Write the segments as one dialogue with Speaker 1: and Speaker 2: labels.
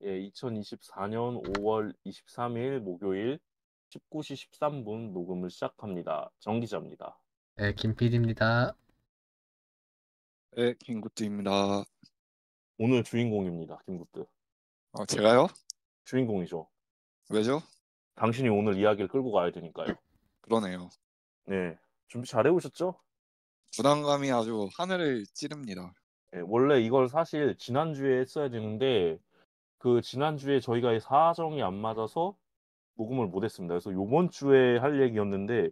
Speaker 1: 예, 2024년 5월 23일 목요일 19시 13분 녹음을 시작합니다. 정 기자입니다.
Speaker 2: 네, 김PD입니다.
Speaker 3: 네, 김구띠입니다.
Speaker 1: 오늘 주인공입니다. 김구뜨.
Speaker 3: 제가요?
Speaker 1: 주인공이죠.
Speaker 3: 왜죠?
Speaker 1: 당신이 오늘 이야기를 끌고 가야 되니까요.
Speaker 3: 그러네요.
Speaker 1: 네, 준비 잘 해오셨죠?
Speaker 3: 부담감이 아주 하늘을 찌릅니다.
Speaker 1: 예, 원래 이걸 사실 지난주에 했어야 되는데 그 지난주에 저희가 사정이 안 맞아서 녹음을 못했습니다. 그래서 요번 주에 할 얘기였는데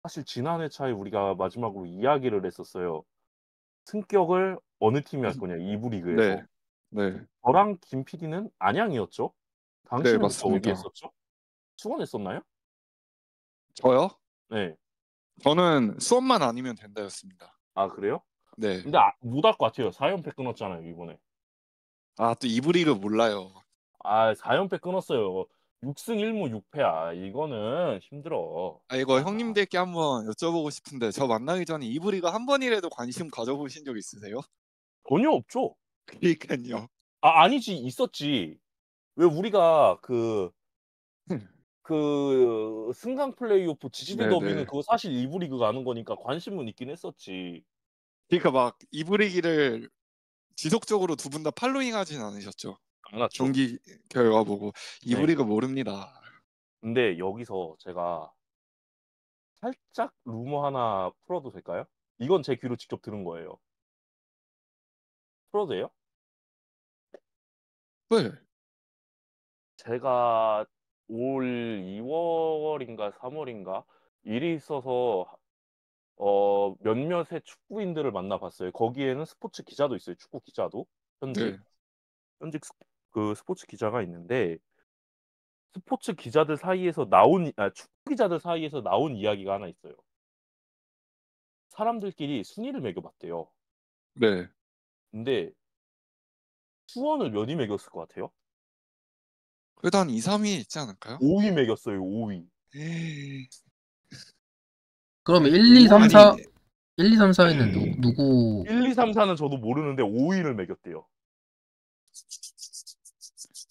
Speaker 1: 사실 지난 회차에 우리가 마지막으로 이야기를 했었어요. 승격을 어느 팀이 할 거냐, 2부 리그에서.
Speaker 3: 네, 네,
Speaker 1: 저랑 김 PD는 안양이었죠?
Speaker 3: 네,
Speaker 1: 당신은 그때 어디
Speaker 3: 맞습니다.
Speaker 1: 했었죠? 수원 했었나요?
Speaker 3: 저요?
Speaker 1: 네.
Speaker 3: 저는 수업만 아니면 된다였습니다.
Speaker 1: 아, 그래요?
Speaker 3: 네.
Speaker 1: 근데 못 할 것 같아요. 4연패 끊었잖아요, 이번에.
Speaker 3: 또 2부 리그 몰라요.
Speaker 1: 4연패 끊었어요. 6승 1무 6패야. 이거는 힘들어.
Speaker 3: 이거 형님들께 한번 여쭤보고 싶은데 저 만나기 전에 2부 리그 한 번이라도 관심 가져보신 적 있으세요?
Speaker 1: 전혀 없죠?
Speaker 3: 그러니까요.
Speaker 1: 아니지, 있었지. 왜 우리가 승강 플레이오프 지지대
Speaker 3: 네,
Speaker 1: 더비는
Speaker 3: 네.
Speaker 1: 그거 사실 2부 리그가 하는 거니까 관심은 있긴 했었지.
Speaker 3: 그러니까 막 2부 리그를 지속적으로 두 분 다 팔로잉 하진 않으셨죠?
Speaker 1: 안 왔죠.
Speaker 3: 경기 결과 보고 2부
Speaker 1: 네.
Speaker 3: 리그 모릅니다.
Speaker 1: 근데 여기서 제가 살짝 루머 하나 풀어도 될까요? 이건 제 귀로 직접 들은 거예요. 풀어도 돼요?
Speaker 3: 네.
Speaker 1: 제가 올 2월인가 3월인가 일이 있어서 몇몇의 축구인들을 만나봤어요. 거기에는 스포츠 기자도 있어요. 축구 기자도 현직
Speaker 3: 네.
Speaker 1: 그 스포츠 기자가 있는데 스포츠 기자들 사이에서 나온 축구 기자들 사이에서 나온 이야기가 하나 있어요. 사람들끼리 순위를 매겨봤대요.
Speaker 3: 네.
Speaker 1: 근데 수원을 몇위 매겼을 것 같아요?
Speaker 3: 그래도 한 2, 3위 있지 않을까요?
Speaker 1: 5위 매겼어요. 5위.
Speaker 2: 그러면 1, 2, 3, 4,
Speaker 3: 아니,
Speaker 2: 1, 2, 3, 4위는 누구?
Speaker 1: 1, 2, 3, 4는 저도 모르는데 5위를 매겼대요.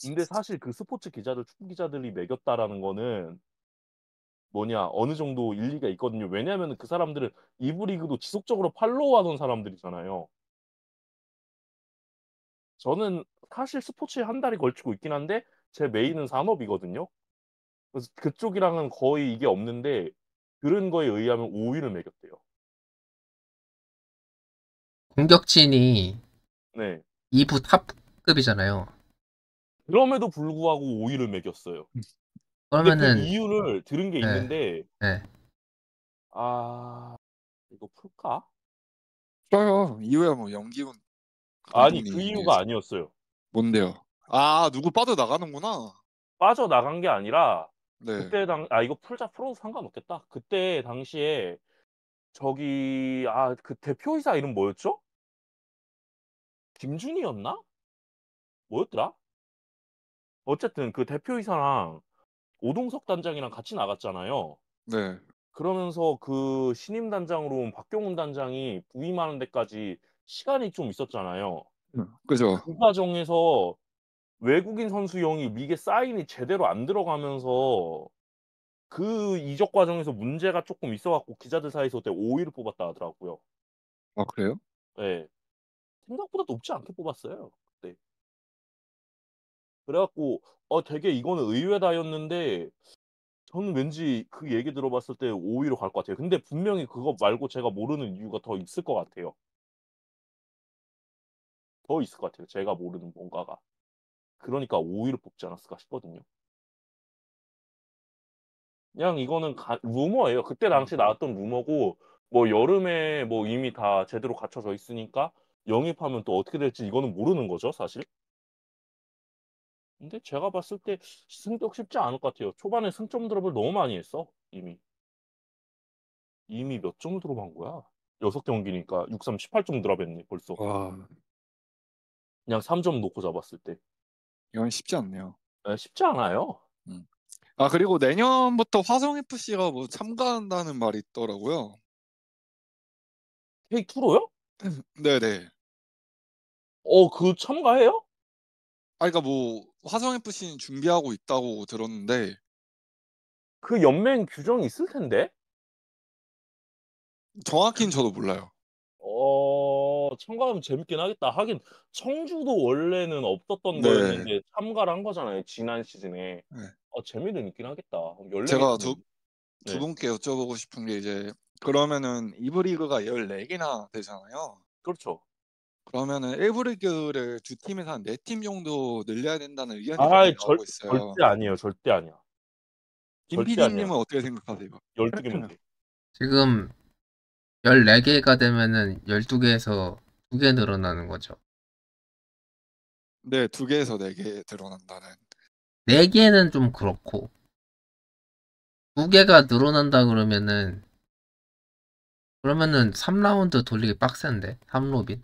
Speaker 1: 근데 사실 그 스포츠 기자들, 축구 기자들이 매겼다라는 거는 어느 정도 일리가 있거든요. 왜냐하면 그 사람들은 2부 리그도 지속적으로 팔로우하던 사람들이잖아요. 저는 사실 스포츠에 한 달이 걸치고 있긴 한데 제 메인은 산업이거든요. 그래서 그쪽이랑은 거의 이게 없는데 들은 거에 의하면 5위를 매겼대요.
Speaker 2: 공격진이
Speaker 1: 네.
Speaker 2: 2부 탑급이잖아요.
Speaker 1: 그럼에도 불구하고 5위를 매겼어요. 근데 그
Speaker 2: 그러면은
Speaker 1: 이유를 들은 게
Speaker 2: 네,
Speaker 1: 있는데
Speaker 2: 네.
Speaker 1: 이거 풀까?
Speaker 3: 싫어요. 이후에 뭐 염기훈
Speaker 1: 아니, 그
Speaker 3: 감독님이
Speaker 1: 이유가 아니었어요.
Speaker 3: 뭔데요? 누구 빠져나가는구나.
Speaker 1: 빠져나간 게 아니라
Speaker 3: 네.
Speaker 1: 이거 풀어도 상관없겠다. 그때 당시에 저기 그 대표이사 이름 뭐였죠? 김준이었나? 뭐였더라? 어쨌든 그 대표이사랑 오동석 단장이랑 같이 나갔잖아요.
Speaker 3: 네.
Speaker 1: 그러면서 그 신임 단장으로 온 박경훈 단장이 부임하는 데까지 시간이 좀 있었잖아요.
Speaker 3: 그죠.
Speaker 1: 그 과정에서 외국인 선수용이 리그에 사인이 제대로 안 들어가면서 그 이적 과정에서 문제가 조금 있어갖고 기자들 사이에서 그때 5위를 뽑았다 하더라고요.
Speaker 3: 그래요?
Speaker 1: 네. 생각보다 높지 않게 뽑았어요. 그때. 그래갖고 되게 이거는 의외다였는데 저는 왠지 그 얘기 들어봤을 때 5위로 갈 것 같아요. 근데 분명히 그거 말고 제가 모르는 이유가 더 있을 것 같아요. 더 있을 것 같아요. 제가 모르는 뭔가가. 그러니까 5위를 뽑지 않았을까 싶거든요. 그냥 이거는 루머예요. 그때 당시 나왔던 루머고 뭐 여름에 뭐 이미 다 제대로 갖춰져 있으니까 영입하면 또 어떻게 될지 이거는 모르는 거죠, 사실. 근데 제가 봤을 때 승격 쉽지 않을 것 같아요. 초반에 승점 드롭을 너무 많이 했어, 이미. 이미 몇 점 드롭한 거야? 6경기니까 6, 3, 18점 드롭했네, 벌써.
Speaker 3: 와,
Speaker 1: 그냥 3점 놓고 잡았을 때.
Speaker 3: 이건 쉽지 않네요.
Speaker 1: 쉽지 않아요.
Speaker 3: 그리고 내년부터 화성 FC가 뭐 참가한다는 말이 있더라고요.
Speaker 1: K2로요?
Speaker 3: 네네.
Speaker 1: 그 참가해요?
Speaker 3: 그러니까 뭐 화성 FC는 준비하고 있다고 들었는데
Speaker 1: 그 연맹 규정이 있을 텐데?
Speaker 3: 정확히는 저도 몰라요.
Speaker 1: 참가하면 재밌긴 하겠다. 하긴 청주도 원래는 없었던
Speaker 3: 네.
Speaker 1: 거였는데 참가를 한 거잖아요. 지난 시즌에.
Speaker 3: 네.
Speaker 1: 재미는 있긴 하겠다. 14개
Speaker 3: 제가
Speaker 1: 팀은.
Speaker 3: 두
Speaker 1: 네.
Speaker 3: 분께 여쭤보고 싶은 게 이제 그러면은 2부 리그가 14개나 되잖아요.
Speaker 1: 그렇죠.
Speaker 3: 그러면은 1부 리그를 두 팀에서 한 4팀 정도 늘려야 된다는 의견이
Speaker 1: 아이,
Speaker 3: 그렇게 나오고 있어요.
Speaker 1: 절대 아니에요. 절대 아니야.
Speaker 3: 김
Speaker 1: 절대 아니야.
Speaker 3: PD님은 어떻게 생각하세요?
Speaker 1: 12개면 돼.
Speaker 2: 지금 14개가 되면은 12개에서 2개 늘어나는 거죠.
Speaker 3: 네, 2개에서 4개 늘어난다는.
Speaker 2: 4개는 좀 그렇고 2개가 늘어난다 그러면은 3라운드 돌리기 빡센데 3로빈.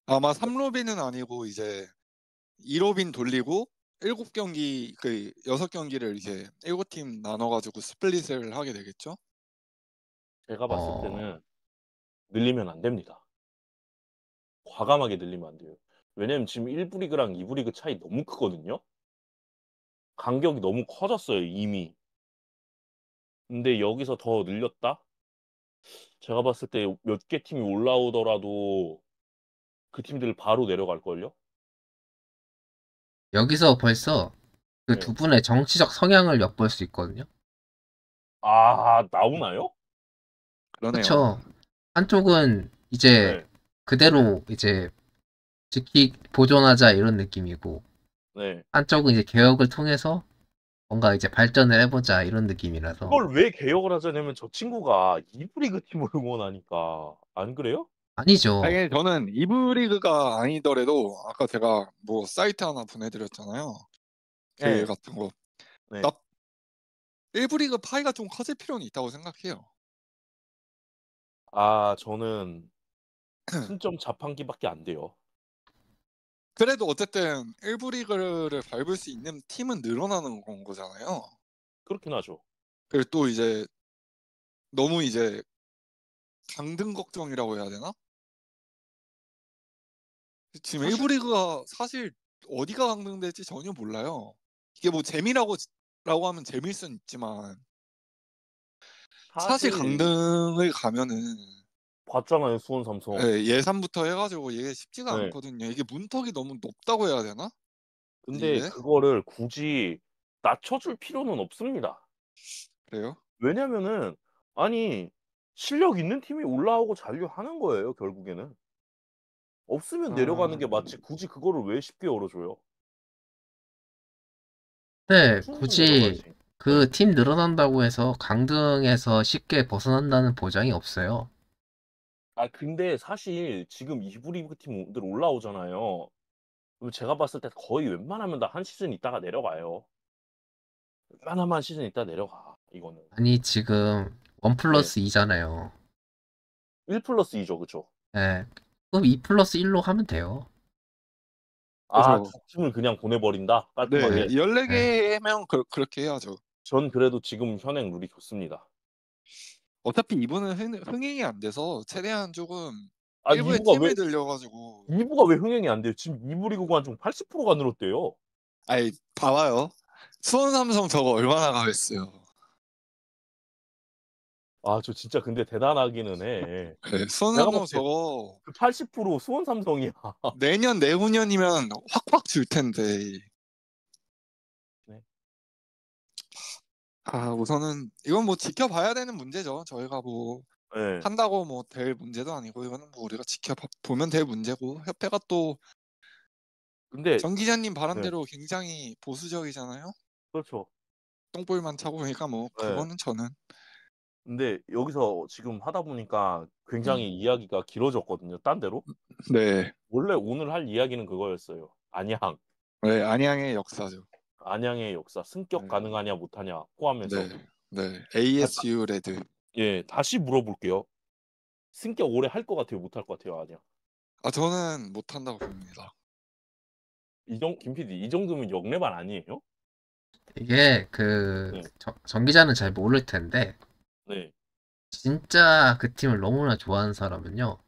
Speaker 3: 아마 3로빈은 아니고 이제 2로빈 돌리고 7경기 6경기를 이제 7팀 나눠 가지고 스플릿을 하게 되겠죠?
Speaker 1: 제가 봤을 때는 늘리면 안 됩니다. 과감하게 늘리면 안 돼요. 왜냐면 지금 1부 리그랑 2부 리그 차이 너무 크거든요. 간격이 너무 커졌어요, 이미. 근데 여기서 더 늘렸다? 제가 봤을 때 몇 개 팀이 올라오더라도 그 팀들 바로 내려갈걸요?
Speaker 2: 여기서 벌써 그
Speaker 1: 네.
Speaker 2: 두 분의 정치적 성향을 엿볼 수 있거든요.
Speaker 1: 나오나요?
Speaker 3: 그러네요.
Speaker 2: 그렇죠. 한쪽은 이제
Speaker 1: 네.
Speaker 2: 그대로 이제 보존하자 이런 느낌이고
Speaker 1: 네.
Speaker 2: 한쪽은 이제 개혁을 통해서 뭔가 이제 발전을 해보자 이런 느낌이라서.
Speaker 1: 그걸 왜 개혁을 하자냐면 저 친구가 2부 리그 팀을 응원하니까. 안 그래요?
Speaker 2: 아니죠.
Speaker 3: 아니, 저는 2부 리그가 아니더라도 아까 제가 뭐 사이트 하나 보내드렸잖아요.
Speaker 1: 네.
Speaker 3: 그 같은 거.
Speaker 1: 네.
Speaker 3: 1부 리그 파이가 좀 커질 필요는 있다고 생각해요.
Speaker 1: 저는 승점 자판기밖에 안 돼요.
Speaker 3: 그래도 어쨌든 1부 리그를 밟을 수 있는 팀은 늘어나는 건 거잖아요.
Speaker 1: 그렇긴 하죠.
Speaker 3: 그리고 또 이제 너무 이제 강등 걱정이라고 해야 되나? 지금
Speaker 1: 사실
Speaker 3: 1부 리그가 사실 어디가 강등될지 전혀 몰라요. 이게 뭐 재미라고 하면 재미일 수는 있지만 사실 강등을 가면은
Speaker 1: 봤잖아요, 수원 삼성.
Speaker 3: 예산부터 해가지고 이게 쉽지가
Speaker 1: 네.
Speaker 3: 않거든요. 이게 문턱이 너무 높다고 해야 되나?
Speaker 1: 근데
Speaker 3: 이게?
Speaker 1: 그거를 굳이 낮춰줄 필요는 없습니다.
Speaker 3: 그래요?
Speaker 1: 왜냐면은 아니 실력 있는 팀이 올라오고 잔류하는 거예요, 결국에는. 없으면 내려가는 게 맞지. 굳이 그거를 왜 쉽게 열어줘요?
Speaker 2: 네,
Speaker 1: 충분히
Speaker 2: 굳이
Speaker 1: 내려가지.
Speaker 2: 그 팀 늘어난다고 해서 강등에서 쉽게 벗어난다는 보장이 없어요.
Speaker 1: 근데 사실 지금 2부 리그 팀들 올라오잖아요. 그럼 제가 봤을 때 거의 웬만하면 다 한 시즌 있다가 내려가요. 웬만하면 한 시즌 있다가 내려가, 이거는.
Speaker 2: 아니 지금 1 플러스 2잖아요.
Speaker 1: 1 플러스 2죠, 그쵸?
Speaker 2: 네, 그럼 2 플러스 1로 하면 돼요.
Speaker 3: 그래서
Speaker 1: 두 팀을 그냥 보내버린다?
Speaker 3: 네,
Speaker 1: 깔끔하게?
Speaker 3: 14개면 그렇게 해야죠.
Speaker 1: 전 그래도 지금 현행 룰이 좋습니다.
Speaker 3: 어차피 이분은 흥행이 안 돼서 최대한 조금
Speaker 1: 2부가
Speaker 3: 일부의
Speaker 1: 왜
Speaker 3: 팀을 늘려가지고
Speaker 1: 2부가 왜 흥행이 안 돼요? 지금 2부 리그 관중 80%가 늘었대요.
Speaker 3: 아이 봐봐요. 수원 삼성 저거 얼마나 가겠어요.
Speaker 1: 저 진짜 근데 대단하기는 해.
Speaker 3: 네, 수원
Speaker 1: 내가
Speaker 3: 삼성
Speaker 1: 봤을 때
Speaker 3: 저거
Speaker 1: 그 80% 수원 삼성이야.
Speaker 3: 내년 내후년이면 확확 줄 텐데.
Speaker 1: 네.
Speaker 3: 우선은 이건 뭐 지켜봐야 되는 문제죠. 저희가 뭐
Speaker 1: 네.
Speaker 3: 한다고 뭐 될 문제도 아니고 이거는 뭐 우리가 지켜보면 될 문제고 협회가 또
Speaker 1: 근데
Speaker 3: 정 기자님
Speaker 1: 네.
Speaker 3: 바람대로 굉장히 보수적이잖아요.
Speaker 1: 그렇죠.
Speaker 3: 똥볼만 차고 그러니까 뭐
Speaker 1: 네.
Speaker 3: 그거는 저는
Speaker 1: 근데 여기서 지금 하다 보니까 굉장히 이야기가 길어졌거든요. 딴 데로.
Speaker 3: 네,
Speaker 1: 원래 오늘 할 이야기는 그거였어요. 안양.
Speaker 3: 네 안양의 역사죠.
Speaker 1: 안양의 역사. 승격
Speaker 3: 네.
Speaker 1: 가능하냐 못하냐 포함해서.
Speaker 3: 네, ASU 레드.
Speaker 1: 다시 물어볼게요. 승격 올해 할 것 같아요? 못할 것 같아요? 안양.
Speaker 3: 저는 못한다고 봅니다.
Speaker 1: 김 PD, 이 정도면 역레반 아니에요?
Speaker 2: 이게
Speaker 1: 네.
Speaker 2: 정 기자는 잘 모를 텐데
Speaker 1: 네.
Speaker 2: 진짜 그 팀을 너무나 좋아하는 사람은요.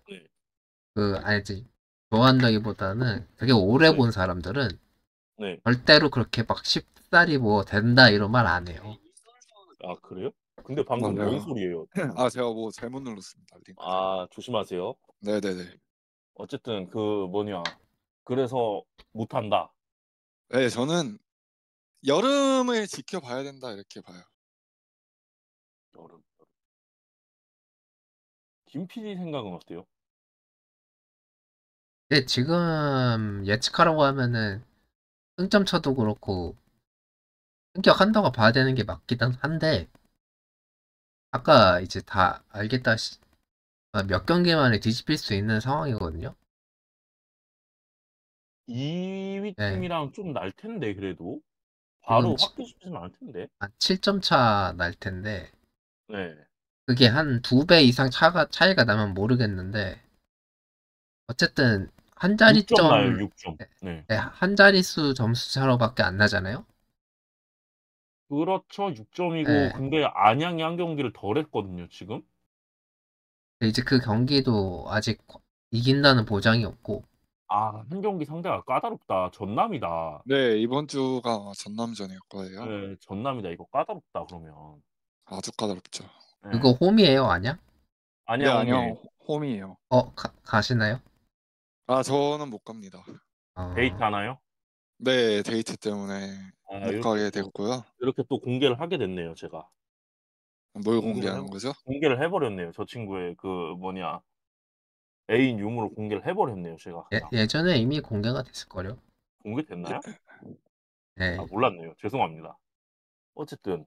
Speaker 1: 네.
Speaker 2: 아니지. 좋아한다기보다는 되게 오래
Speaker 1: 네.
Speaker 2: 본 사람들은
Speaker 1: 네.
Speaker 2: 절대로 그렇게 막 쉽사리 뭐 된다 이런 말 안 해요.
Speaker 1: 아, 그래요? 근데 방금 뭔
Speaker 3: 맞아요.
Speaker 1: 소리예요?
Speaker 3: 아, 제가 뭐 잘못 눌렀습니다. 링크.
Speaker 1: 아, 조심하세요.
Speaker 3: 네네네.
Speaker 1: 어쨌든 그 뭐냐. 그래서 못한다.
Speaker 3: 네, 저는 여름을 지켜봐야 된다 이렇게 봐요.
Speaker 1: 여름. 김 PD 생각은 어때요?
Speaker 2: 근데 지금 예측하라고 하면은 승점 차도 그렇고 승격한다고 봐야 되는 게 맞기는 한데 아까 이제 다 알겠다 몇 경기 만에 뒤집힐 수 있는 상황이거든요.
Speaker 1: 2위
Speaker 2: 네,
Speaker 1: 팀이랑 좀 날 텐데 그래도
Speaker 2: 지금
Speaker 1: 바로 확 뒤집히진 않을 텐데.
Speaker 2: 한 7점 차 날 텐데
Speaker 1: 네.
Speaker 2: 그게 한 2배 이상 차이가 나면 모르겠는데 어쨌든 한
Speaker 1: 6점 나요,
Speaker 2: 자리점
Speaker 1: 6점. 네.
Speaker 2: 한 자릿수 점수 차로밖에 안 나잖아요.
Speaker 1: 그렇죠. 6점이고
Speaker 2: 네,
Speaker 1: 근데 안양이 한 경기를 덜 했거든요, 지금.
Speaker 2: 이제 그 경기도 아직 이긴다는 보장이 없고
Speaker 1: 아, 한 경기 상대가 까다롭다. 전남이다.
Speaker 3: 네, 이번 주가 전남전일 거예요.
Speaker 1: 네, 전남이다. 이거 까다롭다 그러면.
Speaker 3: 아주 까다롭죠.
Speaker 2: 그거
Speaker 1: 네.
Speaker 2: 홈이에요, 아니야?
Speaker 3: 네,
Speaker 1: 안양 홈이에요.
Speaker 3: 안녕 홈이에요.
Speaker 2: 가시나요?
Speaker 3: 아, 저는 못 갑니다.
Speaker 1: 데이트
Speaker 2: 어,
Speaker 1: 하나요?
Speaker 3: 네, 데이트 때문에
Speaker 1: 아,
Speaker 3: 못 가게 됐고요.
Speaker 1: 이렇게 또 공개를 하게 됐네요, 제가.
Speaker 3: 뭘
Speaker 1: 공개를
Speaker 3: 공개하는 거죠?
Speaker 1: 공개를 해버렸네요. 저 친구의 그 뭐냐 애인 유무를 공개를 해버렸네요, 제가 그냥.
Speaker 2: 예전에 이미 공개가 됐을걸요?
Speaker 1: 공개됐나요?
Speaker 2: 네.
Speaker 1: 아, 몰랐네요. 죄송합니다. 어쨌든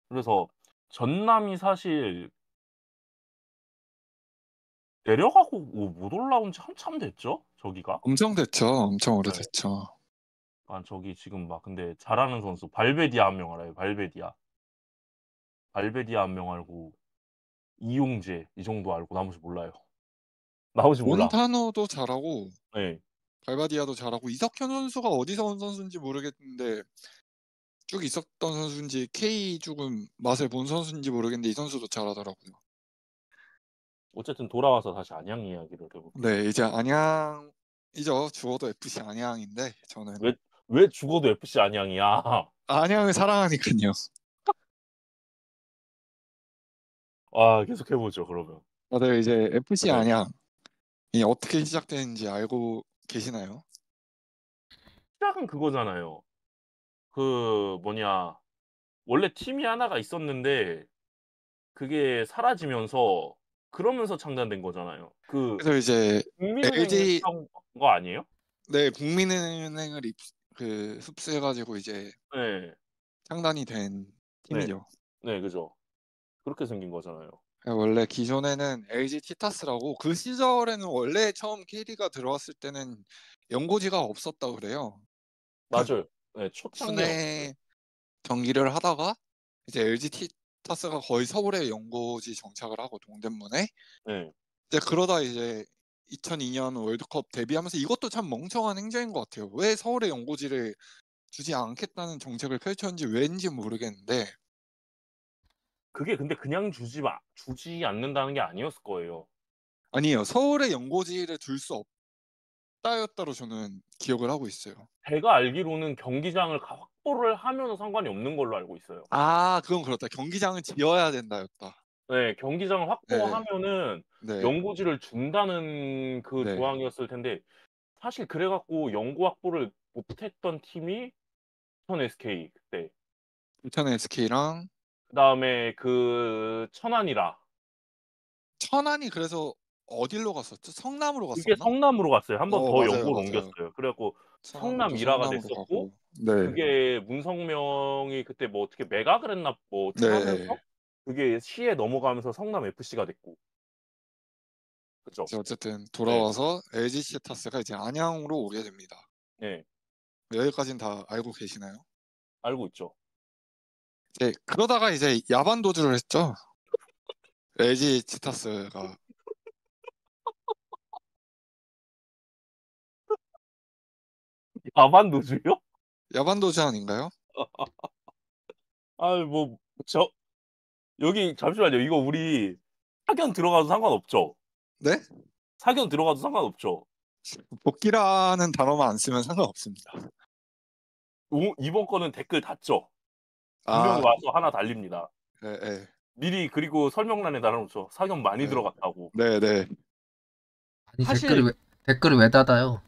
Speaker 1: 그래서 전남이 사실 내려가고 못 올라온 지 한참 됐죠? 저기가.
Speaker 3: 엄청 됐죠. 엄청
Speaker 1: 네.
Speaker 3: 오래됐죠.
Speaker 1: 아, 저기 지금 막 근데 잘하는 선수 발베디아 한 명 알아요? 발베디아 한 명 알고 이용재 이 정도 알고 나머지 몰라요. 나머지 몰라.
Speaker 3: 몬타노도 잘하고
Speaker 1: 네.
Speaker 3: 발바디아도 잘하고 이석현 선수가 어디서 온 선수인지 모르겠는데 쭉 있었던 선수인지 K 조금 맛을 본 선수인지 모르겠는데 이 선수도 잘하더라고요.
Speaker 1: 어쨌든 돌아와서 다시 안양 이야기를 해볼게요.
Speaker 3: 네, 이제 안양이죠. 죽어도 FC 안양인데 저는
Speaker 1: 왜 죽어도 FC 안양이야?
Speaker 3: 안양을 사랑하니까요.
Speaker 1: 아, 계속 해보죠 그러면.
Speaker 3: 다들 이제 FC
Speaker 1: 네.
Speaker 3: 안양이 어떻게 시작되는지 알고 계시나요?
Speaker 1: 시작은 그거잖아요. 그 뭐냐 원래 팀이 하나가 있었는데 그게 사라지면서 그러면서 창단된 거잖아요. 그
Speaker 3: 그래서 이제
Speaker 1: 국민은행이
Speaker 3: LG
Speaker 1: 했던 거 아니에요?
Speaker 3: 네, 국민은행을 흡수해가지고 이제
Speaker 1: 네,
Speaker 3: 창단이 된
Speaker 1: 네,
Speaker 3: 팀이죠.
Speaker 1: 네, 그죠. 그렇게 생긴 거잖아요.
Speaker 3: 원래 기존에는 LG 티타스라고 그 시절에는 원래 처음 KD가 들어왔을 때는 연고지가 없었다 그래요.
Speaker 1: 맞아요. 네, 초창기에
Speaker 3: 순회 경기를 하다가 이제 LG 티타스가 거의 서울에 연고지 정착을 하고 동대문에
Speaker 1: 네,
Speaker 3: 이제 그러다 이제 2002년 월드컵 데뷔하면서 이것도 참 멍청한 행정인 것 같아요. 왜 서울에 연고지를 주지 않겠다는 정책을 펼쳤는지 왠지 모르겠는데
Speaker 1: 그게 근데 그냥 주지 않는다는 게 아니었을 거예요.
Speaker 3: 아니에요. 서울에 연고지를 둘 수 없다였다로 저는 기억을 하고 있어요.
Speaker 1: 제가 알기로는 경기장을 확보를 하면 상관이 없는 걸로 알고 있어요.
Speaker 3: 아, 그건 그렇다. 경기장을 지어야 된다였다.
Speaker 1: 네, 경기장을
Speaker 3: 네,
Speaker 1: 확보하면은
Speaker 3: 네,
Speaker 1: 연고지를 준다는 그
Speaker 3: 네.
Speaker 1: 조항이었을 텐데 사실 그래갖고 연고 확보를 못했던 팀이 천 SK 그때.
Speaker 3: 부천 SK랑
Speaker 1: 그다음에 그 천안이라.
Speaker 3: 천안이 그래서 어디로 갔었죠? 성남으로
Speaker 1: 그게
Speaker 3: 갔었나?
Speaker 1: 성남으로 갔어요. 한 번 더
Speaker 3: 맞아요,
Speaker 1: 연고로
Speaker 3: 맞아요.
Speaker 1: 옮겼어요. 그래갖고
Speaker 3: 천안부터
Speaker 1: 성남이라가
Speaker 3: 성남으로
Speaker 1: 됐었고
Speaker 3: 가고. 네,
Speaker 1: 그게 문성명이 그때 뭐 어떻게 매각을 했나 뭐 어떻게 하면서
Speaker 3: 네.
Speaker 1: 그게 시에 넘어가면서 성남 FC가 됐고. 그죠?
Speaker 3: 이제 어쨌든
Speaker 1: 네.
Speaker 3: 돌아와서 LG 티타스가 이제 안양으로 오게 됩니다.
Speaker 1: 네.
Speaker 3: 여기까지는 다 알고 계시나요?
Speaker 1: 알고 있죠.
Speaker 3: 네, 그러다가 이제 야반 도주를 했죠. LG 티타스가
Speaker 1: 야반 노주요?
Speaker 3: 야반 도주 아닌가요?
Speaker 1: 아, 뭐 여기 잠시만요. 이거 우리 사견 들어가도 상관없죠?
Speaker 3: 네?
Speaker 1: 사견 들어가도 상관없죠?
Speaker 3: 복귀라는 단어만 안 쓰면 상관없습니다.
Speaker 1: 이번 거는 댓글 닫죠. 분명히
Speaker 3: 아,
Speaker 1: 와서 하나 달립니다.
Speaker 3: 네.
Speaker 1: 미리 그리고 설명란에 달아놓죠. 사견 많이
Speaker 3: 네.
Speaker 1: 들어갔다고.
Speaker 3: 네.
Speaker 2: 아니
Speaker 1: 사실
Speaker 2: 댓글을 왜 닫아요?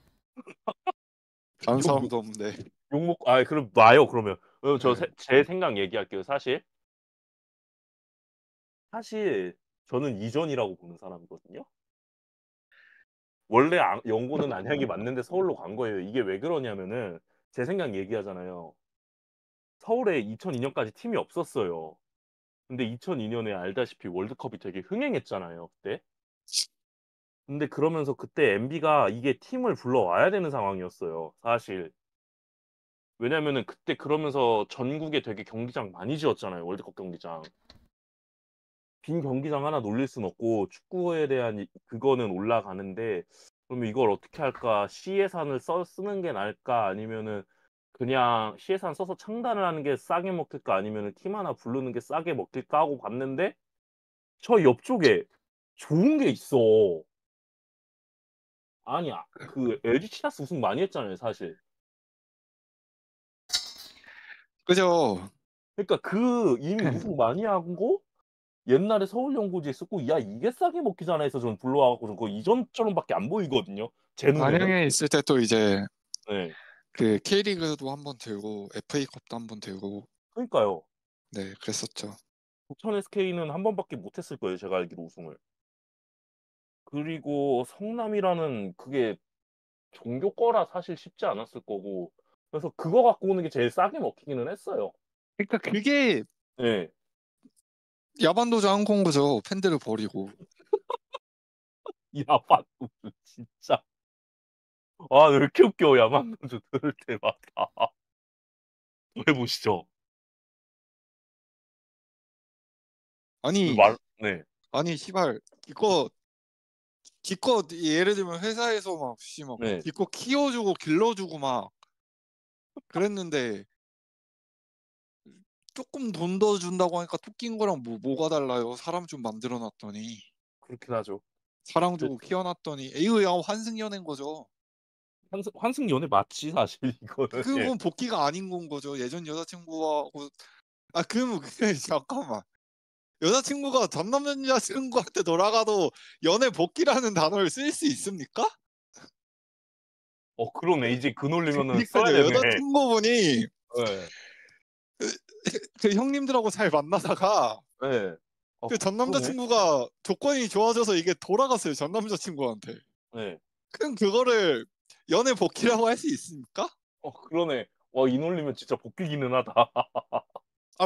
Speaker 3: 다른
Speaker 1: 욕-
Speaker 3: 사람도 없는데.
Speaker 1: 욕먹 그럼 놔요 그러면. 저
Speaker 3: 네.
Speaker 1: 제 생각 얘기할게요. 사실 저는 이전이라고 보는 사람이거든요. 원래 연고는 안양이 맞는데 서울로 간 거예요. 이게 왜 그러냐면은 제 생각 얘기하잖아요. 서울에 2002년까지 팀이 없었어요. 근데 2002년에 알다시피 월드컵이 되게 흥행했잖아요, 그때. 근데 그러면서 그때 MB가 이게 팀을 불러와야 되는 상황이었어요, 사실. 왜냐면은 그때 그러면서 전국에 되게 경기장 많이 지었잖아요, 월드컵 경기장. 빈 경기장 하나 놀릴 순 없고 축구에 대한 그거는 올라가는데 그러면 이걸 어떻게 할까? 시 예산을 쓰는 게 나을까? 아니면은 그냥 시 예산 써서 창단을 하는 게 싸게 먹힐까? 아니면은 팀 하나 부르는 게 싸게 먹힐까 하고 봤는데 저 옆쪽에 좋은 게 있어. 아니, 그 LG 치아스 우승 많이 했잖아요, 사실.
Speaker 3: 그죠?
Speaker 1: 그러니까 이미 우승 많이 하고 옛날에 서울연고지에 있었고 야 이게 싸게 먹히잖아 해서 저는 불러와갖고 그거 이전처럼밖에 안 보이거든요. 제 눈에는.
Speaker 3: 안양에 있을 때 또 이제
Speaker 1: 네.
Speaker 3: 그 K리그도 한번 들고 FA컵도 한번 들고
Speaker 1: 그러니까요.
Speaker 3: 네, 그랬었죠.
Speaker 1: 부천 SK는 한 번밖에 못했을 거예요. 제가 알기로 우승을. 그리고 성남이라는 그게 종교 거라 사실 쉽지 않았을 거고 그래서 그거 갖고 오는 게 제일 싸게 먹히기는 했어요.
Speaker 3: 그러니까 그게
Speaker 1: 네.
Speaker 3: 야반도주 한 거죠. 팬들을 버리고.
Speaker 1: 야만 진짜. 왜 이렇게 웃겨 야만노주 들을 때마다. 왜 보시죠?
Speaker 3: 아니,
Speaker 1: 네.
Speaker 3: 아니 시발 이거 기껏 예를 들면 회사에서 막
Speaker 1: 네.
Speaker 3: 기껏 키워주고 길러주고 막 그랬는데 조금 돈 더 준다고 하니까 토끼인 거랑 뭐가 달라요? 사람 좀 만들어 놨더니
Speaker 1: 그렇긴 하죠.
Speaker 3: 사랑 주고 키워놨더니 이거 야 환승연애인 거죠.
Speaker 1: 환승연애 맞지 사실 이거는. 예.
Speaker 3: 그건 복귀가 아닌 건 거죠. 예전 여자친구하고 그러면 잠깐만. 여자친구가 전 남자친구한테 돌아가도 연애 복귀라는 단어를 쓸 수 있습니까?
Speaker 1: 그러네. 이제 그 논리면은 써야
Speaker 3: 그러니까요.
Speaker 1: 되네.
Speaker 3: 여자친구분이
Speaker 1: 네.
Speaker 3: 그 형님들하고 잘 만나다가
Speaker 1: 네.
Speaker 3: 그 전
Speaker 1: 그러네.
Speaker 3: 남자친구가 조건이 좋아져서 이게 돌아갔어요. 전 남자친구한테.
Speaker 1: 네.
Speaker 3: 그럼 그거를 연애 복귀라고 할 수 있습니까?
Speaker 1: 그러네. 이 논리면 진짜 복귀기는 하다.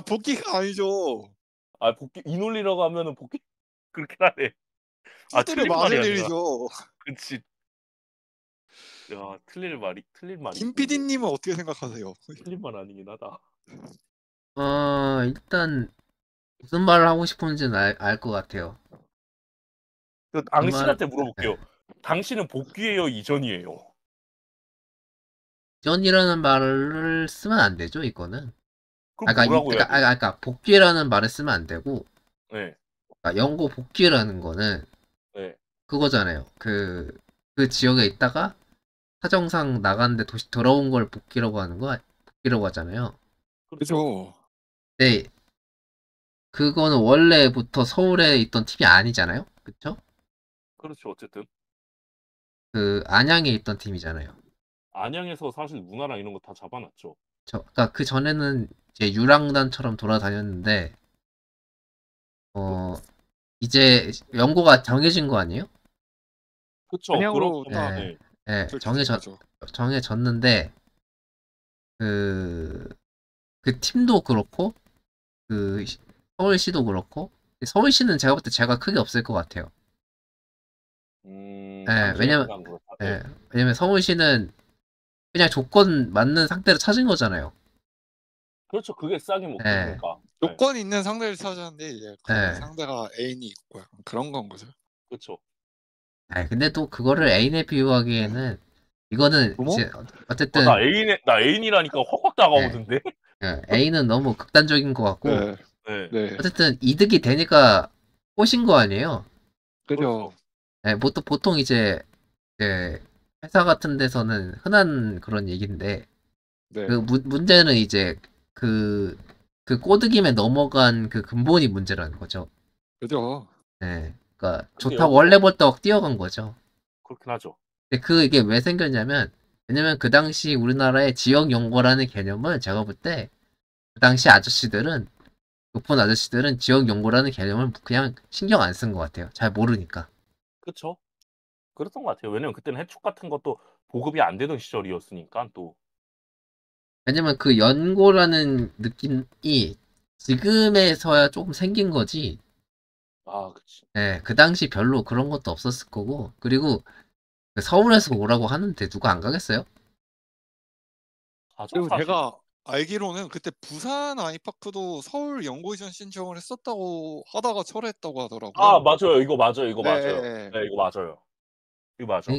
Speaker 3: 복귀가 아니죠.
Speaker 1: 복귀 이 논리라고 하면은 복귀 그렇긴 하네.
Speaker 3: 두드려
Speaker 1: 틀린 말이
Speaker 3: 맞을
Speaker 1: 아니라.
Speaker 3: 일이죠.
Speaker 1: 그치. 야, 틀린 말이
Speaker 3: 김 PD님은 어떻게 생각하세요?
Speaker 1: 틀린 말 아니긴 하다.
Speaker 2: 일단 무슨 말을 하고 싶은지는 알 것 같아요.
Speaker 1: 당신한테 물어볼게요.
Speaker 2: 네.
Speaker 1: 당신은 복귀예요, 이전이에요?
Speaker 2: 이전이라는 말을 쓰면 안 되죠, 이거는.
Speaker 1: 그럼 뭐라고 해야 돼요?
Speaker 2: 그러니까 복귀라는 말을 쓰면 안 되고,
Speaker 1: 네.
Speaker 2: 그러니까 연고 복귀라는 거는
Speaker 1: 네.
Speaker 2: 그거잖아요. 그 지역에 있다가 사정상 나갔는데 도시 돌아온 걸 복귀라고 하잖아요.
Speaker 3: 그죠.
Speaker 2: 네. 그거는 원래부터 서울에 있던 팀이 아니잖아요. 그쵸?
Speaker 1: 그렇죠. 어쨌든
Speaker 2: 그 안양에 있던 팀이잖아요.
Speaker 1: 안양에서 사실 문화랑 이런 거 다 잡아놨죠.
Speaker 2: 그러니까 그 전에는 이제 유랑단처럼 돌아다녔는데, 이제 연고가 정해진 거 아니에요?
Speaker 1: 그쵸.
Speaker 3: 안양으로 딱
Speaker 1: 네.
Speaker 2: 네,
Speaker 3: 결정된 거죠.
Speaker 2: 정해졌는데, 그 팀도 그렇고, 서울시도 그렇고, 서울시는 제가 볼 때 제가 크게 없을 것 같아요. 네, 왜냐면 서울시는 그냥 조건 맞는 상태로 찾은 거잖아요.
Speaker 1: 그렇죠. 그게 싸게 먹히니까.
Speaker 3: 조건 있는 상대를 찾았는데 이제 그
Speaker 2: 네.
Speaker 3: 상대가 애인이 있고 약간 그런 건 거죠.
Speaker 1: 그렇죠.
Speaker 2: 근데 또 그거를 애인에 비유하기에는 이거는
Speaker 3: 어머?
Speaker 2: 이제 어쨌든
Speaker 1: 나 애인이라니까 확 다가오던데.
Speaker 2: 애인은 너무 극단적인 것 같고,
Speaker 3: 네.
Speaker 2: 어쨌든 이득이 되니까 꼬신 거 아니에요.
Speaker 3: 그죠.
Speaker 2: 보통 이제 회사 같은 데서는 흔한 그런 얘기인데 그
Speaker 3: 네,
Speaker 2: 문제는 이제 그, 그 꼬드김에 넘어간 그 근본이 문제라는 거죠.
Speaker 3: 그죠.
Speaker 2: 네. 그러니까
Speaker 1: 근데
Speaker 2: 좋다고
Speaker 1: 여기서
Speaker 2: 원래부터 뛰어간 거죠.
Speaker 1: 그렇긴 하죠.
Speaker 2: 근데 이게 왜 생겼냐면 왜냐면 그 당시 우리나라의 지역 연고라는 개념은 제가 볼 때 그 당시 아저씨들은 높은 아저씨들은 지역 연고라는 개념을 그냥 신경 안 쓴 것 같아요. 잘 모르니까.
Speaker 1: 그쵸? 그랬던 것 같아요. 왜냐면 그때는 해축 같은 것도 보급이 안 되던 시절이었으니까 또.
Speaker 2: 왜냐면 그 연고라는 느낌이 지금에서야 조금 생긴 거지.
Speaker 1: 아, 그치.
Speaker 2: 예, 그 당시 별로 그런 것도 없었을 거고. 그리고 그 서울에서 오라고 하는데 누가 안 가겠어요?
Speaker 1: 가죠,
Speaker 3: 그리고
Speaker 1: 사실.
Speaker 3: 제가 알기로는 그때 부산 아이파크도 서울 연고이전 신청을 했었다고 하다가 철회했다고
Speaker 1: 아,
Speaker 3: 하더라고요.
Speaker 1: 맞아요. 이거 맞아요. 이거
Speaker 3: 네,
Speaker 1: 맞아요.
Speaker 3: 네,
Speaker 1: 네, 이거 맞아요. 이거 맞아.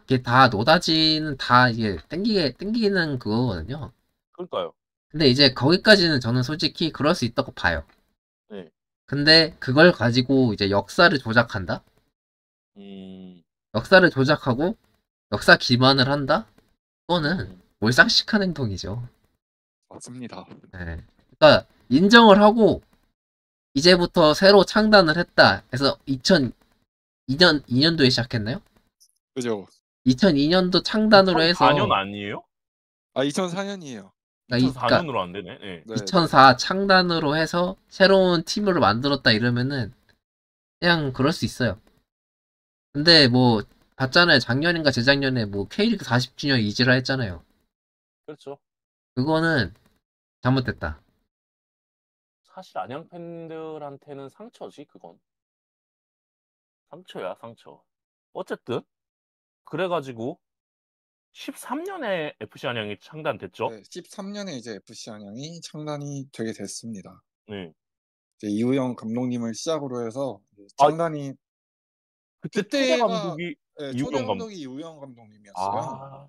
Speaker 2: 이게 다 노다지는 다 이게 땡기는 그거거든요.
Speaker 1: 그러니까요.
Speaker 2: 근데 이제 거기까지는 저는 솔직히 그럴 수 있다고 봐요.
Speaker 1: 네.
Speaker 2: 근데 그걸 가지고 이제 역사를 조작한다?
Speaker 1: 음,
Speaker 2: 역사를 조작하고 역사 기만을 한다? 그거는
Speaker 1: 음,
Speaker 2: 몰상식한 행동이죠.
Speaker 3: 맞습니다.
Speaker 2: 예. 그러니까 인정을 하고 이제부터 새로 창단을 했다. 해서 2년도에 시작했나요?
Speaker 3: 그죠.
Speaker 2: 2002년도 창단으로
Speaker 1: 2004년
Speaker 2: 해서
Speaker 1: 아니에요?
Speaker 3: 아, 2004년이에요.
Speaker 2: 그러니까
Speaker 1: 2004년으로 안 되네. 네.
Speaker 3: 네, 네.
Speaker 2: 2004 창단으로 해서 새로운 팀을 만들었다 이러면은 그냥 그럴 수 있어요. 근데 뭐 봤잖아요. 작년인가 재작년에 뭐 K리그 40주년 이지라 했잖아요.
Speaker 1: 그렇죠.
Speaker 2: 그거는 잘못됐다.
Speaker 1: 사실 안양 팬들한테는 상처지, 그건. 상처야, 상처. 어쨌든 그래가지고 13년에 FC 안양이 창단됐죠.
Speaker 3: 네, 13년에 이제 FC 안양이 창단이 되게 됐습니다.
Speaker 1: 네.
Speaker 3: 이제 이우영 감독님을 시작으로 해서 이제
Speaker 1: 아,
Speaker 3: 창단이
Speaker 1: 그때 초대
Speaker 3: 그때가
Speaker 1: 감독이
Speaker 3: 예, 초대
Speaker 1: 이우영
Speaker 3: 감독이 이우영 감독님이었어요.
Speaker 1: 아,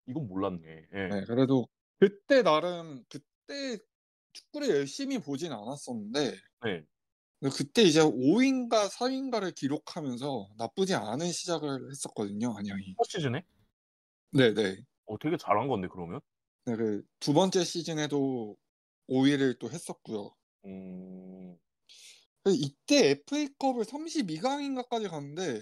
Speaker 1: 이건 몰랐네. 예.
Speaker 3: 네, 그래도 그때 나름 그때 축구를 열심히 보진 않았었는데
Speaker 1: 네.
Speaker 3: 근데 그때 이제 5인가 4인가를 기록하면서 나쁘지 않은 시작을 했었거든요, 안양이.
Speaker 1: 첫 시즌에?
Speaker 3: 네네.
Speaker 1: 되게 잘한 건데, 그러면?
Speaker 3: 네, 그 두 번째 시즌에도 5위를 또 했었고요.
Speaker 1: 음,
Speaker 3: 이때 FA컵을 32강인가까지 갔는데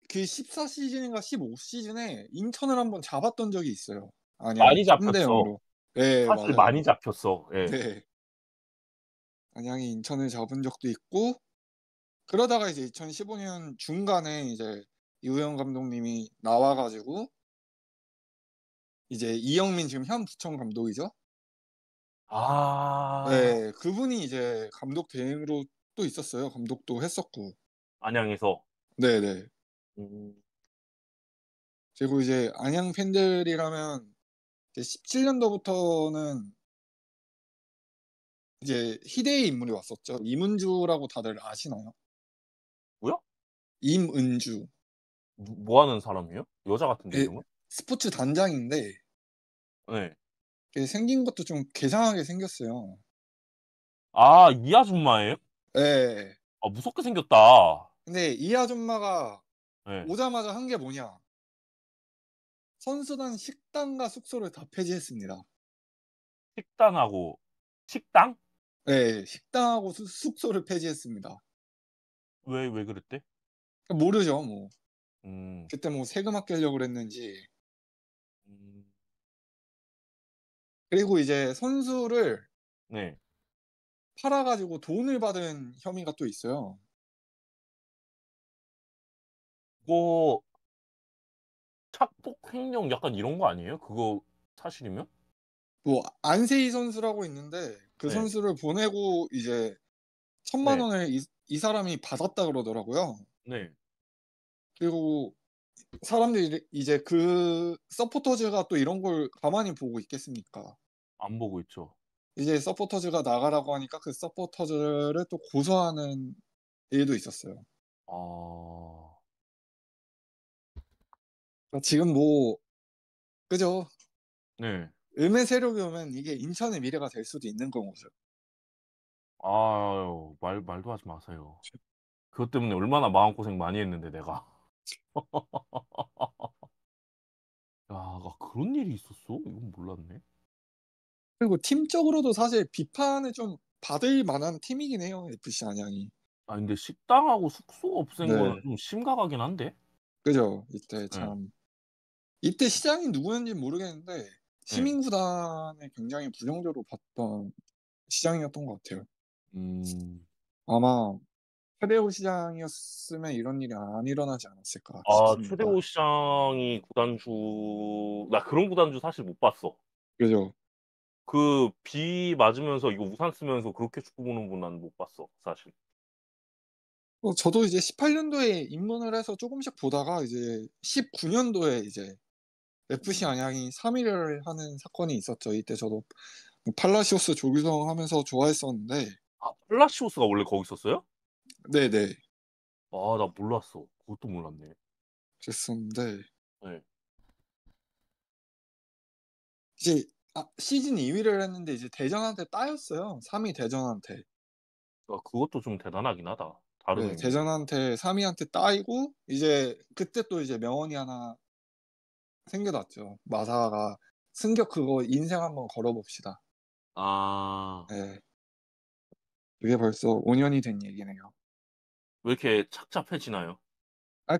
Speaker 3: 그 14 시즌인가 15 시즌에 인천을 한번 잡았던 적이 있어요. 안양이
Speaker 1: 많이
Speaker 3: 3대
Speaker 1: 잡혔어.
Speaker 3: 0으로. 네,
Speaker 1: 사실 많이
Speaker 3: 맞아요.
Speaker 1: 잡혔어. 예.
Speaker 3: 네. 안양이 인천을 잡은 적도 있고 그러다가 이제 2015년 중간에 이제 이우영 감독님이 나와 가지고 이제 이영민 지금 현 부천 감독이죠.
Speaker 1: 아,
Speaker 3: 예. 그분이 이제 감독 대행으로 또 있었어요. 감독도 했었고.
Speaker 1: 안양에서.
Speaker 3: 네네.
Speaker 1: 음,
Speaker 3: 그리고 이제 안양 팬들이라면 이제 17 년도부터는 이제 희대의 인물이 왔었죠. 임은주라고 다들 아시나요?
Speaker 1: 뭐야?
Speaker 3: 임은주.
Speaker 1: 뭐 하는 사람이에요? 여자 같은데,
Speaker 3: 예.
Speaker 1: 이름은?
Speaker 3: 스포츠 단장인데
Speaker 1: 네.
Speaker 3: 생긴 것도 좀 괴상하게 생겼어요.
Speaker 1: 아, 이 아줌마예요?
Speaker 3: 예.
Speaker 1: 아, 무섭게 생겼다.
Speaker 3: 근데 이 아줌마가
Speaker 1: 네.
Speaker 3: 오자마자 한 게 뭐냐. 선수단 식당과 숙소를 다 폐지했습니다.
Speaker 1: 식단하고, 식당?
Speaker 3: 예. 식당하고 숙소를 폐지했습니다.
Speaker 1: 왜 그랬대?
Speaker 3: 모르죠, 뭐.
Speaker 1: 음,
Speaker 3: 그때 뭐 세금 아끼려고 그랬는지.
Speaker 1: 음,
Speaker 3: 그리고 이제 선수를
Speaker 1: 네.
Speaker 3: 팔아 가지고 돈을 받은 혐의가 또 있어요.
Speaker 1: 그거, 착복 횡령 약간 이런 거 아니에요? 그거 사실이면?
Speaker 3: 뭐 안세희 선수라고 있는데 그
Speaker 1: 네.
Speaker 3: 선수를 보내고 이제 1,000만
Speaker 1: 네.
Speaker 3: 원을 이 사람이 받았다 그러더라고요.
Speaker 1: 네.
Speaker 3: 그리고 사람들이 이제 그 서포터즈가 또 이런 걸 가만히 보고 있겠습니까?
Speaker 1: 안 보고 있죠.
Speaker 3: 이제 서포터즈가 나가라고 하니까 그 서포터즈를 또 고소하는 일도 있었어요.
Speaker 1: 아,
Speaker 3: 그러니까 지금 뭐 그죠?
Speaker 1: 네.
Speaker 3: 음의 세력이 오면 이게 인천의 미래가 될 수도 있는 거죠.
Speaker 1: 아유, 말도 하지 마세요. 그것 때문에 얼마나 마음고생 많이 했는데, 내가. 야, 그런 일이 있었어? 이건 몰랐네.
Speaker 3: 그리고 팀적으로도 사실 비판을 좀 받을 만한 팀이긴 해요, FC 안양이.
Speaker 1: 아, 근데 식당하고 숙소 없앤 거는
Speaker 3: 네.
Speaker 1: 좀 심각하긴 한데?
Speaker 3: 그죠. 이때
Speaker 1: 예,
Speaker 3: 참 이때 시장이 누구였는지는 모르겠는데
Speaker 1: 예.
Speaker 3: 시민구단을 굉장히 부정적으로 봤던 시장이었던 것 같아요.
Speaker 1: 음.
Speaker 3: 아마 최대호 시장이었으면 이런 일이 안 일어나지 않았을까
Speaker 1: 아,
Speaker 3: 싶습니다.
Speaker 1: 최대호 시장이 구단주, 나 그런 구단주 사실 못 봤어.
Speaker 3: 그죠.
Speaker 1: 그 비 맞으면서 이거 우산 쓰면서 그렇게 축구 보는 분 난 못 봤어, 사실.
Speaker 3: 저도 이제 18년도에 입문을 해서 조금씩 보다가 이제 19년도에 이제 FC
Speaker 1: 음.
Speaker 3: 안양이 3위를 하는 사건이 있었죠. 이때 저도 팔라시오스 조규성 하면서 좋아했었는데
Speaker 1: 아, 팔라시오스가 원래 거기 있었어요?
Speaker 3: 네네.
Speaker 1: 아, 나 몰랐어. 그것도 몰랐네.
Speaker 3: 그랬었는데
Speaker 1: 네.
Speaker 3: 이제 시즌 2위를 했는데 이제 대전한테 따였어요. 3위 대전한테.
Speaker 1: 아, 그것도 좀 대단하긴 하다. 다른
Speaker 3: 네.
Speaker 1: 의미로.
Speaker 3: 대전한테 3위한테 따이고 이제 그때 또 이제 명언이 하나 생겨났죠. 마사가 "승격 그거 인생 한번 걸어 봅시다."
Speaker 1: 아,
Speaker 3: 예. 그게 벌써 5 년이 된 얘기네요.
Speaker 1: 왜 이렇게 착잡해지나요?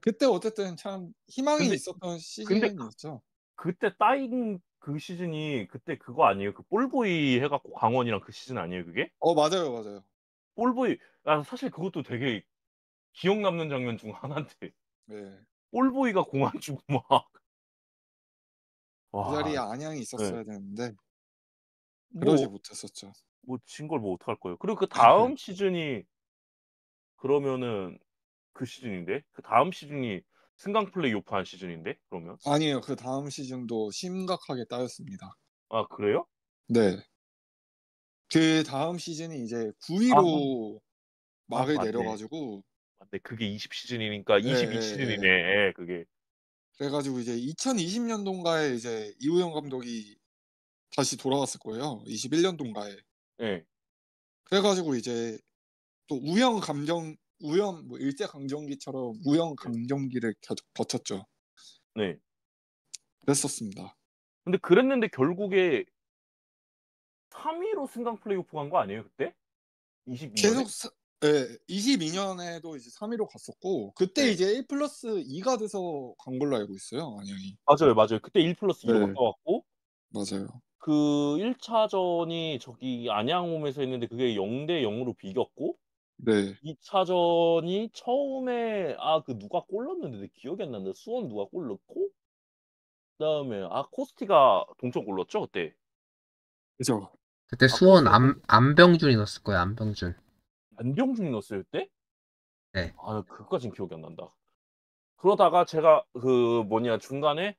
Speaker 3: 그때 어쨌든 참 희망이
Speaker 1: 근데,
Speaker 3: 있었던
Speaker 1: 근데
Speaker 3: 시즌이었죠.
Speaker 1: 그때 따인 그 시즌이 그때 그거 아니에요? 그 볼보이 해갖고 강원이랑 그 시즌 아니에요, 그게?
Speaker 3: 맞아요, 맞아요.
Speaker 1: 볼보이, 아, 사실 그것도 되게 기억 남는 장면 중 하나인데.
Speaker 3: 네.
Speaker 1: 볼보이가 공안 주고 막.
Speaker 3: 그
Speaker 1: 와,
Speaker 3: 자리에 안양이
Speaker 1: 네.
Speaker 3: 있었어야 되는데 그러지
Speaker 1: 뭐,
Speaker 3: 못했었죠.
Speaker 1: 진 걸 뭐 어떡할 거예요. 그리고 그 다음 시즌이, 그러면은 그 시즌인데? 그 다음 시즌이 승강 플레이오프 한 시즌인데? 그러면?
Speaker 3: 아니에요. 그다음 시즌도 심각하게 따였습니다.
Speaker 1: 아, 그래요?
Speaker 3: 네. 그다음 시즌이 이제 9
Speaker 1: 아,
Speaker 3: 위로
Speaker 1: 아,
Speaker 3: 막을 내려
Speaker 1: 맞네.
Speaker 3: 가지고
Speaker 1: 맞네. 그게 20 시즌이니까 22 시즌이네.
Speaker 3: 예예예.
Speaker 1: 예, 그게.
Speaker 3: 그래 가지고 이제 2020 년도인가에 이제 이우영 감독이 다시 돌아왔을 거예요. 21 년도인가에.
Speaker 1: 예.
Speaker 3: 그래 가지고 이제 또 우연 뭐 일제 강점기처럼 우연
Speaker 1: 네.
Speaker 3: 강점기를 계속 거쳤죠.
Speaker 1: 네.
Speaker 3: 그랬었습니다.
Speaker 1: 근데 그랬는데 결국에 3위로 승강 플레이오프 간 거 아니에요, 그때? 22년에?
Speaker 3: 계속 예. 22 년에도 이제 3 위로 갔었고 그때
Speaker 1: 네.
Speaker 3: 이제 1+2가 돼서 간 걸로 알고 있어요, 안양이.
Speaker 1: 맞아요, 맞아요. 그때 1+2로
Speaker 3: 네.
Speaker 1: 바뀌어갖고
Speaker 3: 맞아요.
Speaker 1: 그 1차전이 저기 안양홈에서 했는데 그게 0대0으로 비겼고,
Speaker 3: 네.
Speaker 1: 2차전이 처음에 그 누가 골 넣었는데 내 기억이 안 나는데 수원 누가 골 넣고, 그다음에 코스티가 동점골 넣었죠, 그때.
Speaker 3: 그죠.
Speaker 2: 그때 수원
Speaker 1: 코스티가
Speaker 2: 안병준이 넣었을 거예요, 안병준.
Speaker 1: 안병준이 넣었어요, 그때?
Speaker 2: 네.
Speaker 1: 나 그거까진 기억이 안 난다. 그러다가 제가 그 뭐냐 중간에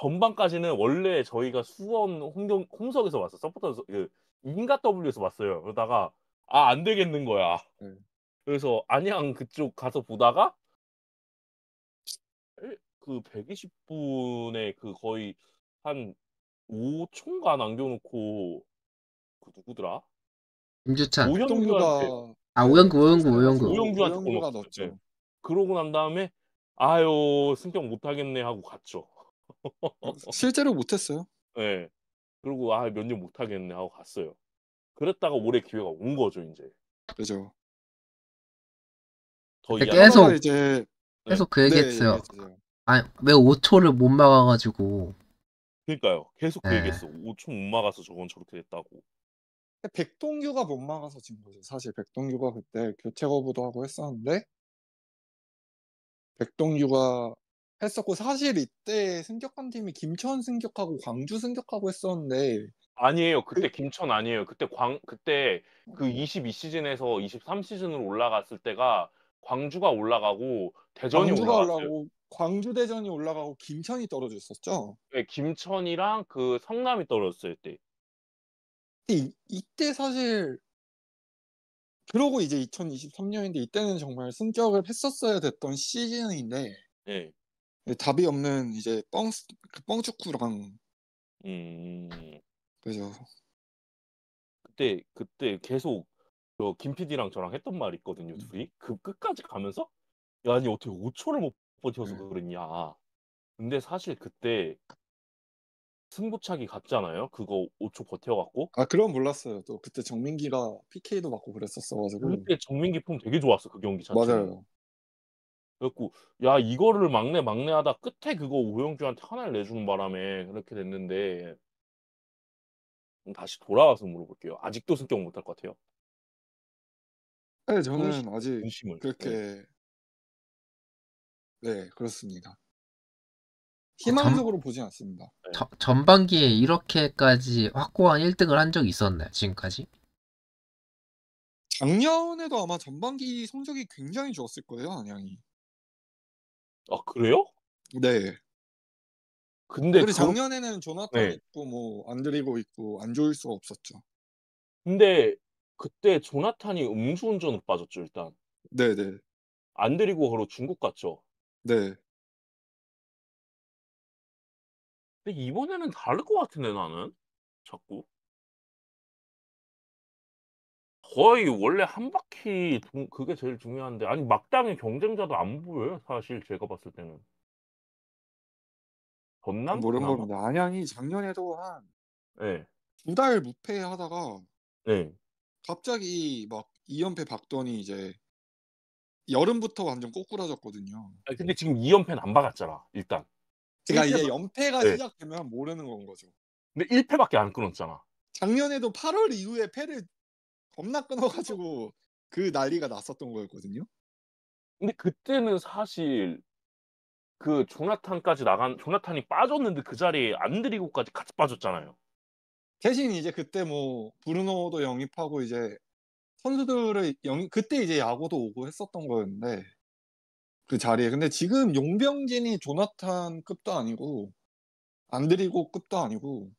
Speaker 1: 전반까지는 원래 저희가 수원 홈석에서 봤어. 서포터 그 인가 W에서 봤어요. 그러다가 안 되겠는 거야.
Speaker 3: 네.
Speaker 1: 그래서 안양 그쪽 가서 보다가 그 120분에 그 거의 한 5초인가 남겨놓고 그 누구더라?
Speaker 2: 김주찬.
Speaker 1: 오현규한테
Speaker 3: 백동규가
Speaker 2: 오영구.
Speaker 1: 오영규한테 골
Speaker 3: 오영규가
Speaker 1: 넣었어요. 예.
Speaker 3: 넣었죠.
Speaker 1: 그러고 난 다음에 아유 승격 못하겠네 하고 갔죠.
Speaker 3: 실제로 못했어요.
Speaker 1: 예. 그리고 몇 년 못하겠네 하고 갔어요. 그랬다가 올해 기회가 온 거죠, 이제.
Speaker 3: 그죠.
Speaker 1: 더
Speaker 2: 그때
Speaker 1: 이야기.
Speaker 3: 하다가
Speaker 2: 계속
Speaker 3: 이제
Speaker 1: 네.
Speaker 2: 그
Speaker 3: 네
Speaker 2: 얘기했어요.
Speaker 3: 얘기해 주세요.
Speaker 2: 왜 5초를 못 막아가지고.
Speaker 1: 그러니까요. 계속 그
Speaker 2: 예.
Speaker 1: 얘기했어. 5초 못 막아서 저건 저렇게 됐다고.
Speaker 3: 백동규가 못 막아서 진 거죠. 사실 백동규가 그때 교체 거부도 하고 했었는데 백동규가 했었고 사실 이때 승격한 팀이 김천 승격하고 광주 승격하고 했었는데
Speaker 1: 아니에요.
Speaker 3: 그
Speaker 1: 그때 김천 아니에요. 그때 그 22 시즌에서 23 시즌으로 올라갔을 때가 광주가 올라가고 대전이
Speaker 3: 광주가
Speaker 1: 올라갔어요.
Speaker 3: 올라가고 광주 대전이 올라가고 김천이 떨어졌었죠.
Speaker 1: 예, 김천이랑 그 성남이 떨어졌어요, 그때.
Speaker 3: 근데 이때 사실 그러고 이제 2023 년인데 이때는 정말 승격을 했었어야 됐던 시즌인데
Speaker 1: 예.
Speaker 3: 답이 없는 이제 뻥축구랑
Speaker 1: 음.
Speaker 3: 그죠.
Speaker 1: 그때 계속 김 PD랑 저랑 했던 말이 있거든요, 둘이. 그 끝까지 가면서 야, 아니 어떻게 5초를 못 버텨서
Speaker 3: 네.
Speaker 1: 그랬냐. 근데 사실 그때 승부차기 갔잖아요. 그거 5초 버텨갖고.
Speaker 3: 아, 그럼 몰랐어요. 또 그때 정민기가 PK도 맞고 그랬었어가지고.
Speaker 1: 그때 정민기 폼 되게 좋았어. 그 경기 자체는.
Speaker 3: 맞아요.
Speaker 1: 그래갖고 야 이거를 막내하다 끝에 그거 오영규한테 하나를 내주는 바람에 그렇게 됐는데 다시 돌아와서 물어볼게요. 아직도 승격 못할 것 같아요.
Speaker 3: 네,
Speaker 1: 흥심,
Speaker 3: 저는 아직
Speaker 1: 근심을. 네.
Speaker 3: 그렇게 네, 그렇습니다.
Speaker 2: 전,
Speaker 3: 희망적으로 보진 않습니다.
Speaker 1: 네.
Speaker 2: 전반기에 이렇게까지 확고한 1등을 한 적이 있었나요? 지금까지?
Speaker 3: 작년에도 아마 전반기 성적이 굉장히 좋았을 거예요, 안양이.
Speaker 1: 아 그래요?
Speaker 3: 네.
Speaker 1: 근데
Speaker 3: 그리고
Speaker 1: 그
Speaker 3: 작년에는 조나탄
Speaker 1: 네.
Speaker 3: 있고 뭐 안드리고 있고 안 좋을 수가 없었죠.
Speaker 1: 근데 그때 조나탄이 음주운전으로 빠졌죠 일단.
Speaker 3: 네네.
Speaker 1: 안 데리고 바로 중국 갔죠.
Speaker 3: 네.
Speaker 1: 근데 이번에는 다를 것 같은데 나는 자꾸 거의 원래 한 바퀴 그게 제일 중요한데 아니 막당의 경쟁자도 안 보여요 사실 제가 봤을 때는. 전남 그나마?
Speaker 3: 모릅니다. 안양이 작년에도 한
Speaker 1: 네.
Speaker 3: 2달 무패하다가
Speaker 1: 네.
Speaker 3: 갑자기 막 2연패 박더니 이제 여름부터 완전 꼬꾸라졌거든요.
Speaker 1: 아니, 근데 지금 2연패는 안 박았잖아 일단.
Speaker 3: 그러니까
Speaker 1: 1패
Speaker 3: 이제 연패가
Speaker 1: 네.
Speaker 3: 시작되면 모르는 건 거죠.
Speaker 1: 근데 1패밖에 안 끊었잖아.
Speaker 3: 작년에도 8월 이후에 패를 겁나 끊어가지고 그 난리가 났었던 거였거든요.
Speaker 1: 근데 그때는 사실 그 조나탄이 빠졌는데 그 자리에 안드리고까지 같이 빠졌잖아요.
Speaker 3: 대신 이제 그때 뭐 브루노도 영입하고 이제 선수들을 그때 이제 야구도 오고 했었던 거였는데 그 자리에. 근데 지금 용병진이 조나탄급도 아니고 안드리고급도 아니고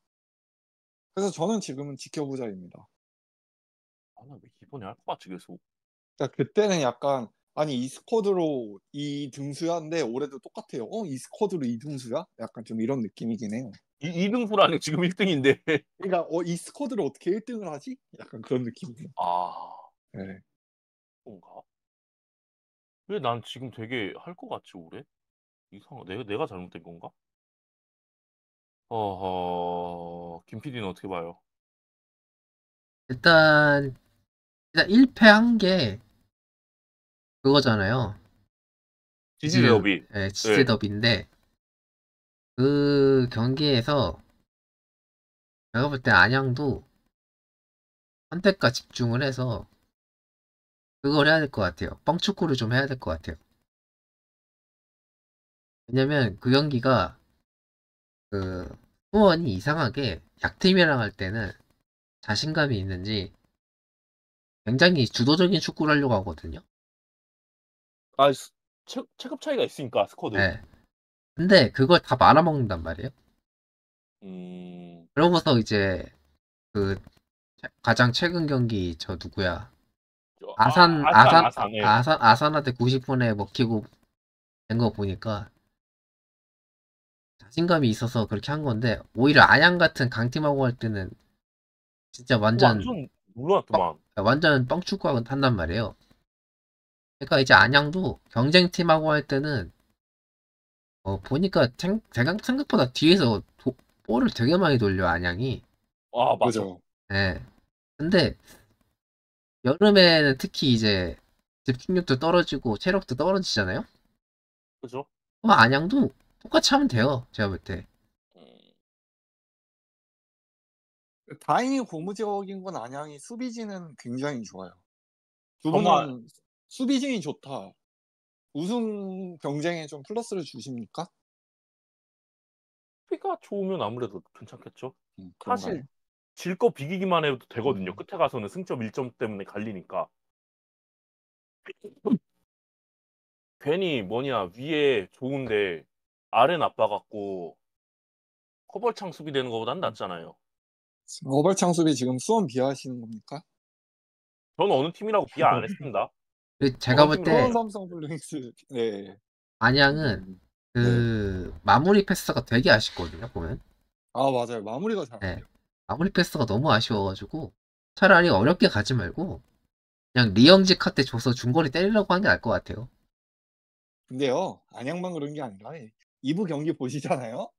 Speaker 3: 그래서 저는 지금은 지켜보자입니다.
Speaker 1: 아, 나 왜 이번에 할 것 같지 계속.
Speaker 3: 그러니까 그때는 약간 아니 이 스쿼드로 2등수야인데 올해도 똑같아요. 이 스쿼드로 2등수야? 약간 좀 이런 느낌이긴 해요.
Speaker 1: 2등수라니 지금 1등인데.
Speaker 3: 그러니까 이 스쿼드를 어떻게 1등을 하지? 약간 그런 느낌이에요.
Speaker 1: 아,
Speaker 3: 네.
Speaker 1: 그런가? 왜 난 지금 되게 할 것 같지 올해? 이상하. 내가 잘못된 건가? 김 PD는 어떻게 봐요?
Speaker 2: 일단 1패한 게 그거잖아요.
Speaker 1: 지지 더비.
Speaker 2: 예,
Speaker 1: 네.
Speaker 2: 지지 더비인데 그 경기에서 제가 볼 때 안양도 선택과 집중을 해서 그걸 해야 될 것 같아요. 뻥축구를 좀 해야 될 것 같아요. 왜냐면 그 경기가 그 수원이 이상하게 약팀이랑 할 때는 자신감이 있는지 굉장히 주도적인 축구를 하려고 하거든요.
Speaker 1: 아, 체급 차이가 있으니까 스쿼드.
Speaker 2: 예. 근데 그걸 다 말아먹는단 말이에요.
Speaker 1: 음,
Speaker 2: 그러고서 이제 그 가장 최근 경기 저 누구야?
Speaker 1: 아산. 예.
Speaker 2: 아산한테 90분에 먹히고 된 거 보니까 자신감이 있어서 그렇게 한 건데 오히려 안양 같은 강팀하고 할 때는 진짜
Speaker 1: 완전 놀랐더만.
Speaker 2: 완전 뻥축구 한단 말이에요. 그러니까 이제 안양도 경쟁팀하고 할 때는 보니까 생각보다 뒤에서 볼을 되게 많이 돌려 안양이.
Speaker 1: 아, 맞아.
Speaker 3: 그죠.
Speaker 2: 예. 근데 여름에는 특히 이제 집중력도 떨어지고 체력도 떨어지잖아요.
Speaker 1: 그죠?
Speaker 2: 안양도 똑같이 하면 돼요. 제가 볼 때.
Speaker 3: 다행히 고무적인 건 안양이 수비진은 굉장히 좋아요. 두
Speaker 1: 정말
Speaker 3: 분은 수비진이 좋다. 우승 경쟁에 좀 플러스를 주십니까?
Speaker 1: 수비가 좋으면 아무래도 괜찮겠죠.
Speaker 3: 그런가요?
Speaker 1: 사실 질 거 비기기만 해도 되거든요. 끝에 가서는 승점 1점 때문에 갈리니까. 괜히 위에 좋은데 아래 나빠갖고 커벌창 수비되는 것보단 낫잖아요.
Speaker 3: 어벌창 수비 지금 수원 비하하시는 겁니까?
Speaker 1: 저는 어느 팀이라고 비하 안 했습니다.
Speaker 2: 제가
Speaker 1: 어느
Speaker 2: 볼
Speaker 1: 팀이라고
Speaker 2: 때
Speaker 3: 수원 삼성 블루윙스. 네.
Speaker 2: 안양은 그 마무리 패스가 되게 아쉽거든요. 보면.
Speaker 3: 아, 맞아요. 마무리가 잘 안
Speaker 2: 네.
Speaker 3: 돼요.
Speaker 2: 마무리 패스가 너무 아쉬워가지고 차라리 어렵게 가지 말고 그냥 리영지 카트 줘서 중거리 때리려고 하는 게 나을 것 같아요.
Speaker 3: 근데요, 안양만 그런 게 아니라 2부 경기 보시잖아요?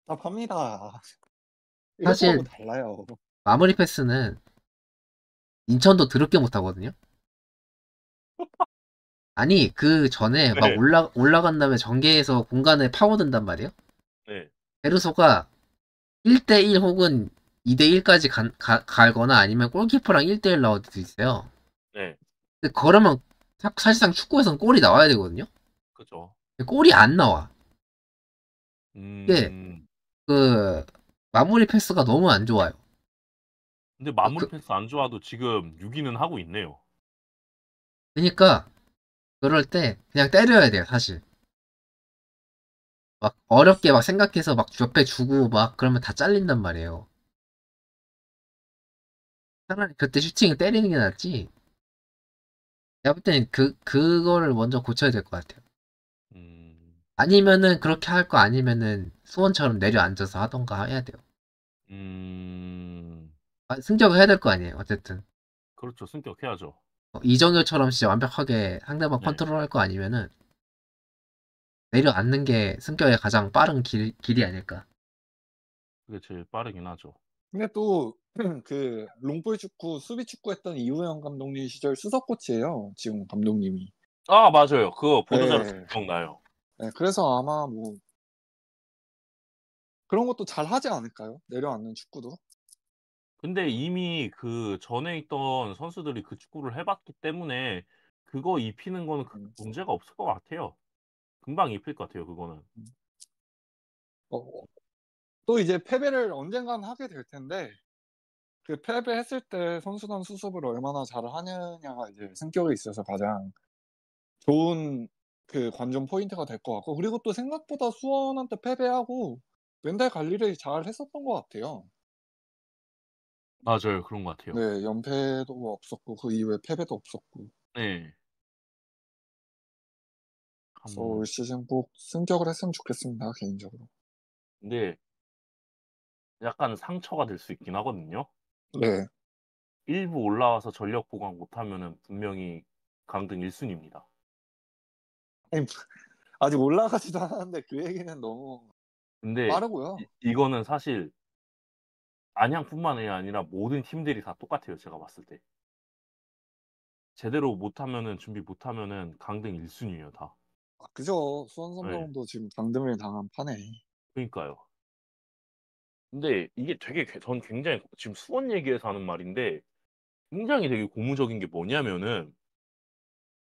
Speaker 3: 답답합니다. 1부하고
Speaker 2: 사실
Speaker 3: 달라요.
Speaker 2: 마무리 패스는 인천도 더럽게 못하거든요. 아니 그 전에 막
Speaker 1: 네.
Speaker 2: 올라간 다음에 전개해서 공간에 파고든단 말이에요.
Speaker 1: 네.
Speaker 2: 베르소가 1대1 혹은 2대1까지 갈거나 아니면 골키퍼랑 1대1 나올 때도 있어요.
Speaker 1: 네.
Speaker 2: 근데 그러면 사실상 축구에서는 골이 나와야 되거든요.
Speaker 1: 그죠.
Speaker 2: 근데 골이 안 나와. 이게
Speaker 1: 음.
Speaker 2: 그 마무리 패스가 너무 안 좋아요.
Speaker 1: 근데 마무리
Speaker 2: 그,
Speaker 1: 패스 안 좋아도 지금 6위는 하고 있네요.
Speaker 2: 그러니까 그럴 때 그냥 때려야 돼요, 사실. 막 어렵게 막 생각해서 막 옆에 주고 막 그러면 다 잘린단 말이에요. 차라리 그때 슈팅을 때리는 게 낫지. 내가 볼 때는 그거를 먼저 고쳐야 될 것 같아요.
Speaker 1: 음.
Speaker 2: 아니면은 그렇게 할 거 아니면은 수원처럼 내려앉아서 하던가 해야 돼요.
Speaker 1: 음.
Speaker 2: 승격을 해야 될 거 아니에요, 어쨌든.
Speaker 1: 그렇죠. 승격해야죠.
Speaker 2: 이정효처럼 진짜 완벽하게 상대방
Speaker 1: 네.
Speaker 2: 컨트롤 할 거 아니면은 내려앉는 게 승격의 가장 빠른 길이 아닐까.
Speaker 1: 그게 제일 빠르긴 하죠.
Speaker 3: 근데 또 그 롱볼 축구, 수비 축구 했던 이우영 감독님 시절 수석 코치예요, 지금 감독님이.
Speaker 1: 아 맞아요. 그거 보도자료에서
Speaker 3: 예.
Speaker 1: 기억나요.
Speaker 3: 예, 그래서 아마 뭐 그런 것도 잘하지 않을까요? 내려앉는 축구도?
Speaker 1: 근데 이미 그 전에 있던 선수들이 그 축구를 해 봤기 때문에 그거 입히는 거는 크게
Speaker 3: 음.
Speaker 1: 문제가 없을 것 같아요. 금방 입힐 것 같아요 그거는.
Speaker 3: 어 또 이제 패배를 언젠가는 하게 될 텐데 그 패배했을 때 선수단 수습을 얼마나 잘하느냐가 이제 승격에 있어서 가장 좋은 그 관전 포인트가 될 것 같고, 그리고 또 생각보다 수원한테 패배하고 멘탈 관리를 잘 했었던 것 같아요.
Speaker 1: 맞아요. 그런 것 같아요.
Speaker 3: 네. 연패도 없었고 그 이후에 패배도 없었고.
Speaker 1: 네.
Speaker 3: 그래서
Speaker 1: 한
Speaker 3: 올 시즌 꼭 승격을 했으면 좋겠습니다, 개인적으로.
Speaker 1: 근데 약간 상처가 될 수 있긴 하거든요.
Speaker 3: 네.
Speaker 1: 1부 올라와서 전력 보강 못하면은 분명히 강등 1 순위입니다.
Speaker 3: 아니 아직 올라가지도 않았는데 그 얘기는 너무
Speaker 1: 근데
Speaker 3: 빠르고요.
Speaker 1: 이거는 사실 안양뿐만이 아니라 모든 팀들이 다 똑같아요 제가 봤을 때. 제대로 못하면은 준비 못하면은 강등 1 순위예요 다.
Speaker 3: 아, 그죠. 수원
Speaker 1: 예.
Speaker 3: 삼성도 지금 강등을 당한 판에.
Speaker 1: 그러니까요. 근데 이게 되게 전 굉장히 지금 수원 얘기해서 하는 말인데 굉장히 되게 고무적인 게 뭐냐면은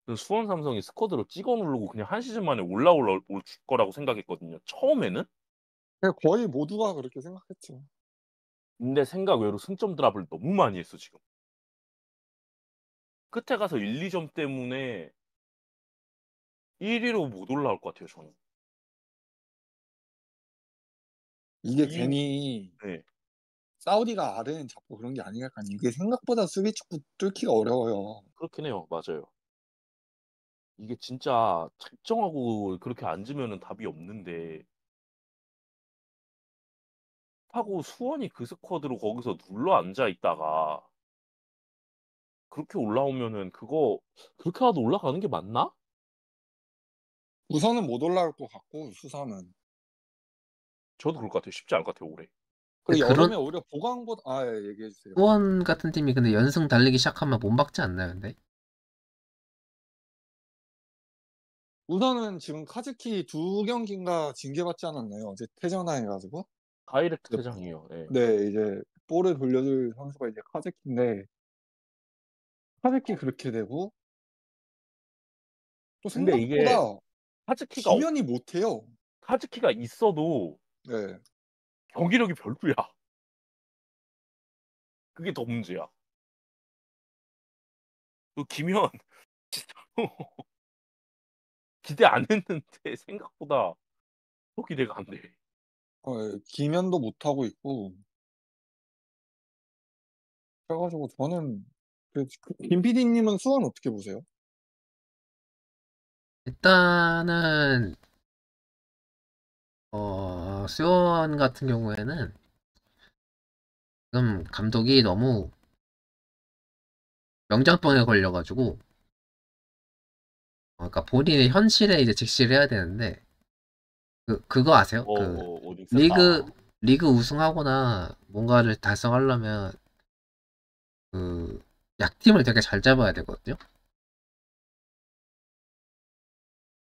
Speaker 1: 그 수원 삼성이 스쿼드로 찍어 누르고 그냥 한 시즌 만에 올 거라고 생각했거든요 처음에는.
Speaker 3: 그냥 거의 모두가 그렇게 생각했죠.
Speaker 1: 근데 생각 외로 승점 드랍을 너무 많이 했어 지금. 끝에 가서 1-2점 때문에 1 위로 못 올라올 것 같아요 저는.
Speaker 3: 이게
Speaker 1: 이
Speaker 3: 괜히
Speaker 1: 네.
Speaker 3: 사우디가 아르헨 잡고 그런 게 아니랄까요. 이게 생각보다 수비 축구 뚫기가 어려워요.
Speaker 1: 그렇긴 해요. 맞아요. 이게 진짜 작정하고 그렇게 앉으면은 답이 없는데 하고 수원이 그 스쿼드로 거기서 눌러 앉아 있다가 그렇게 올라오면은 그거 그렇게 하도 올라가는 게 맞나?
Speaker 3: 우선은 못 올라올 것 같고, 수사는.
Speaker 1: 저도 그럴 것 같아요. 쉽지 않을 것 같아요 올해.
Speaker 3: 그리고
Speaker 2: 그런
Speaker 3: 여름에 오히려 보강보다 예, 얘기해 주세요.
Speaker 2: 수원 같은 팀이 근데 연승 달리기 시작하면 못 막지 않나요, 근데?
Speaker 3: 우선은 지금 카즈키 2경기인가 징계받지 않았나요? 어제 퇴장당해 가지고.
Speaker 1: 다이렉트
Speaker 3: 네.
Speaker 1: 퇴장이에요. 예.
Speaker 3: 네. 이제 볼을 돌려줄 선수가 이제 카즈키인데 카즈키 그렇게 되고 또
Speaker 1: 근데 이게
Speaker 3: 생각보다
Speaker 1: 카즈키가
Speaker 3: 기면이 못해요.
Speaker 1: 카즈키가 있어도
Speaker 3: 네.
Speaker 1: 경기력이 별로야. 그게 더 문제야. 그 기면 진짜로 기대 안 했는데 생각보다 더 기대가 안 돼.
Speaker 3: 예. 기면도 못하고 있고 그래 가지고 저는 김 PD님은 수원 어떻게 보세요?
Speaker 2: 일단은 수원 같은 경우에는 지금 감독이 너무 명장병에 걸려가지고 그러니까 본인의 현실에 이제 직시를 해야 되는데 그거 아세요?
Speaker 1: 어디
Speaker 2: 리그
Speaker 1: 있었다.
Speaker 2: 리그 우승하거나 뭔가를 달성하려면 그 약팀을 되게 잘 잡아야 되거든요.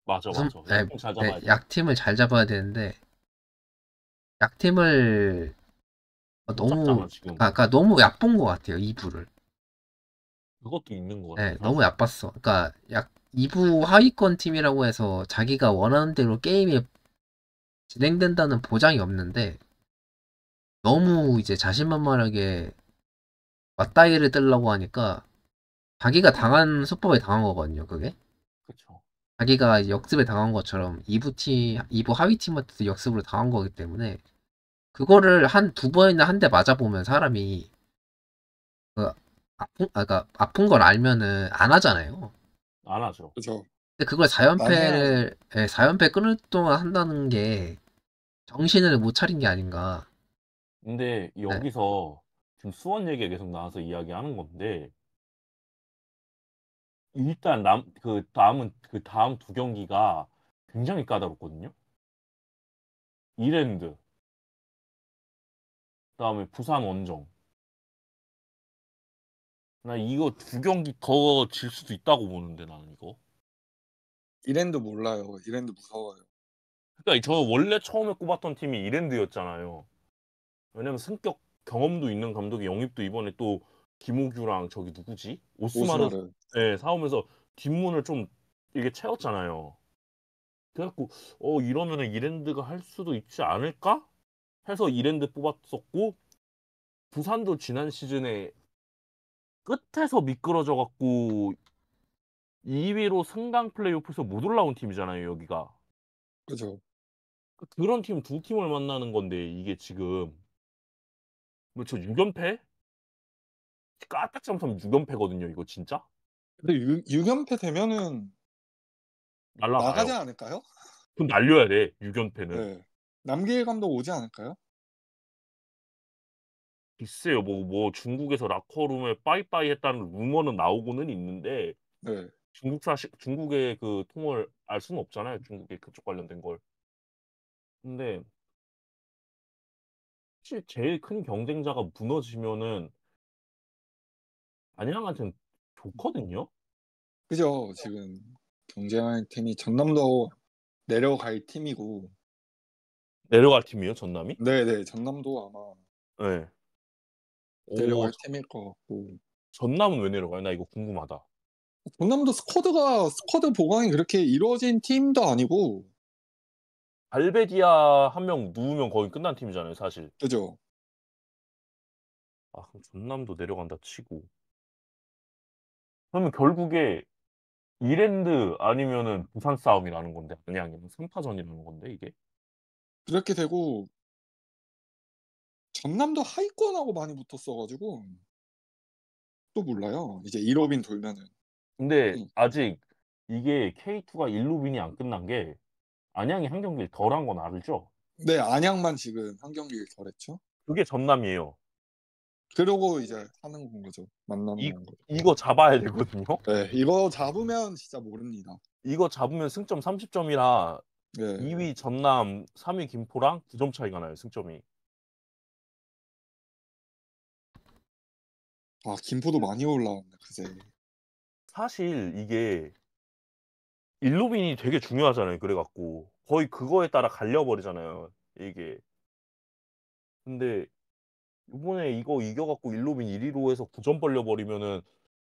Speaker 1: 맞아,
Speaker 2: 무슨
Speaker 1: 맞아. 약품 잘 잡아야 돼.
Speaker 2: 약팀을 잘 잡아야 되는데 약팀을
Speaker 1: 못 잡잖아,
Speaker 2: 너무
Speaker 1: 지금.
Speaker 2: 그러니까 너무 얕본 것 같아요. 2부를.
Speaker 1: 그것도 있는 것
Speaker 2: 네,
Speaker 1: 같아,
Speaker 2: 너무
Speaker 1: 사실.
Speaker 2: 얕봤어. 그러니까 약 2부 하위권 팀이라고 해서 자기가 원하는 대로 게임이 진행된다는 보장이 없는데 너무 이제 자신만만하게 맞다이를 뜨려고 하니까 자기가 당한 수법에 당한 거거든요. 그게
Speaker 1: 그쵸.
Speaker 2: 자기가 역습에 당한 것처럼 2부 하위 팀한테도 역습으로 당한 거기 때문에 그거를 한 두 번이나 한 대 맞아보면 사람이 그 아픈 걸 알면은 안 하잖아요.
Speaker 1: 안 하죠.
Speaker 3: 그죠.
Speaker 2: 근데 그걸
Speaker 3: 안 해야죠.
Speaker 2: 4연패 끊을 동안 한다는 게 정신을 못 차린 게 아닌가.
Speaker 1: 근데
Speaker 2: 네.
Speaker 1: 여기서 지금 수원 얘기가 계속 나와서 이야기하는 건데, 일단 그 다음 두 경기가 굉장히 까다롭거든요. 이랜드, 그다음에 부산 원정. 나 이거 두 경기 더 질 수도 있다고 보는데, 나는 이거.
Speaker 3: 이랜드 몰라요. 이랜드 무서워요.
Speaker 1: 그러니까 저 원래 처음에 꼽았던 팀이 이랜드였잖아요. 왜냐면 성격 경험도 있는 감독이 영입도 이번에 또 김호규랑 저기 누구지? 오스마르
Speaker 3: 오스마르.
Speaker 1: 사오면서 뒷문을 좀 이게 채웠잖아요. 그래갖고 이러면은 이랜드가 할 수도 있지 않을까? 해서 이랜드 뽑았었고, 부산도 지난 시즌에 끝에서 미끄러져 갖고 2위로 승강 플레이오프에서 못 올라온 팀이잖아요, 여기가.
Speaker 3: 그죠.
Speaker 1: 그런 팀 두 팀을 만나는 건데 이게 지금 뭐 저 6연패? 까딱 잘못하면 6연패거든요, 이거 진짜?
Speaker 3: 근데 6연패 되면은 나가지
Speaker 1: 날라가요.
Speaker 3: 않을까요?
Speaker 1: 그럼 날려야 돼, 6연패는.
Speaker 3: 네. 남길 감독 오지 않을까요?
Speaker 1: 글쎄요, 뭐 중국에서 라커룸에 빠이빠이 했다는 루머는 나오고는 있는데
Speaker 3: 네.
Speaker 1: 중국의 그 통을 알 수는 없잖아요, 중국의 그쪽 관련된 걸. 근데 사실 제일 큰 경쟁자가 무너지면은 안양한테는 좋거든요.
Speaker 3: 그죠. 지금 경쟁할 팀이 전남도 내려갈 팀이고.
Speaker 1: 내려갈 팀이에요, 전남이?
Speaker 3: 네네. 전남도 아마
Speaker 1: 네. 오,
Speaker 3: 내려갈 팀일 것 같고.
Speaker 1: 전남은 왜 내려가요? 나 이거 궁금하다.
Speaker 3: 전남도 스쿼드 보강이 그렇게 이루어진 팀도 아니고.
Speaker 1: 발베디아 한 명 누우면 거의 끝난 팀이잖아요, 사실.
Speaker 3: 그죠.
Speaker 1: 아, 그럼 전남도 내려간다 치고. 그러면 결국에 이랜드 아니면은 부산 싸움이라는 건데, 안양이면 3파전이라는 건데, 이게.
Speaker 3: 그렇게 되고 전남도 하위권하고 많이 붙었어 가지고 또 몰라요. 이제 1호빈 돌면은.
Speaker 1: 근데
Speaker 3: 음.
Speaker 1: 아직 이게 K2가 일루빈이 안 끝난 게 안양이 한 경기를 덜 한 건 알죠?
Speaker 3: 네. 안양만 지금 한 경기를 덜했죠.
Speaker 1: 그게 전남이에요.
Speaker 3: 그러고 이제 하는 건 거죠. 만나는
Speaker 1: 이
Speaker 3: 건 거죠.
Speaker 1: 이거 잡아야 되거든요.
Speaker 3: 네. 이거 잡으면 진짜 모릅니다.
Speaker 1: 이거 잡으면 승점 30점이라
Speaker 3: 네.
Speaker 1: 2위 전남, 3위 김포랑 9점 차이가 나요, 승점이.
Speaker 3: 아 김포도 많이 올라왔네 그제.
Speaker 1: 사실 이게 일루빈이 되게 중요하잖아요. 그래 갖고 거의 그거에 따라 갈려 버리잖아요, 이게. 근데 이번에 이거 이겨 갖고 일루빈 1위로 해서 9점 벌려 버리면은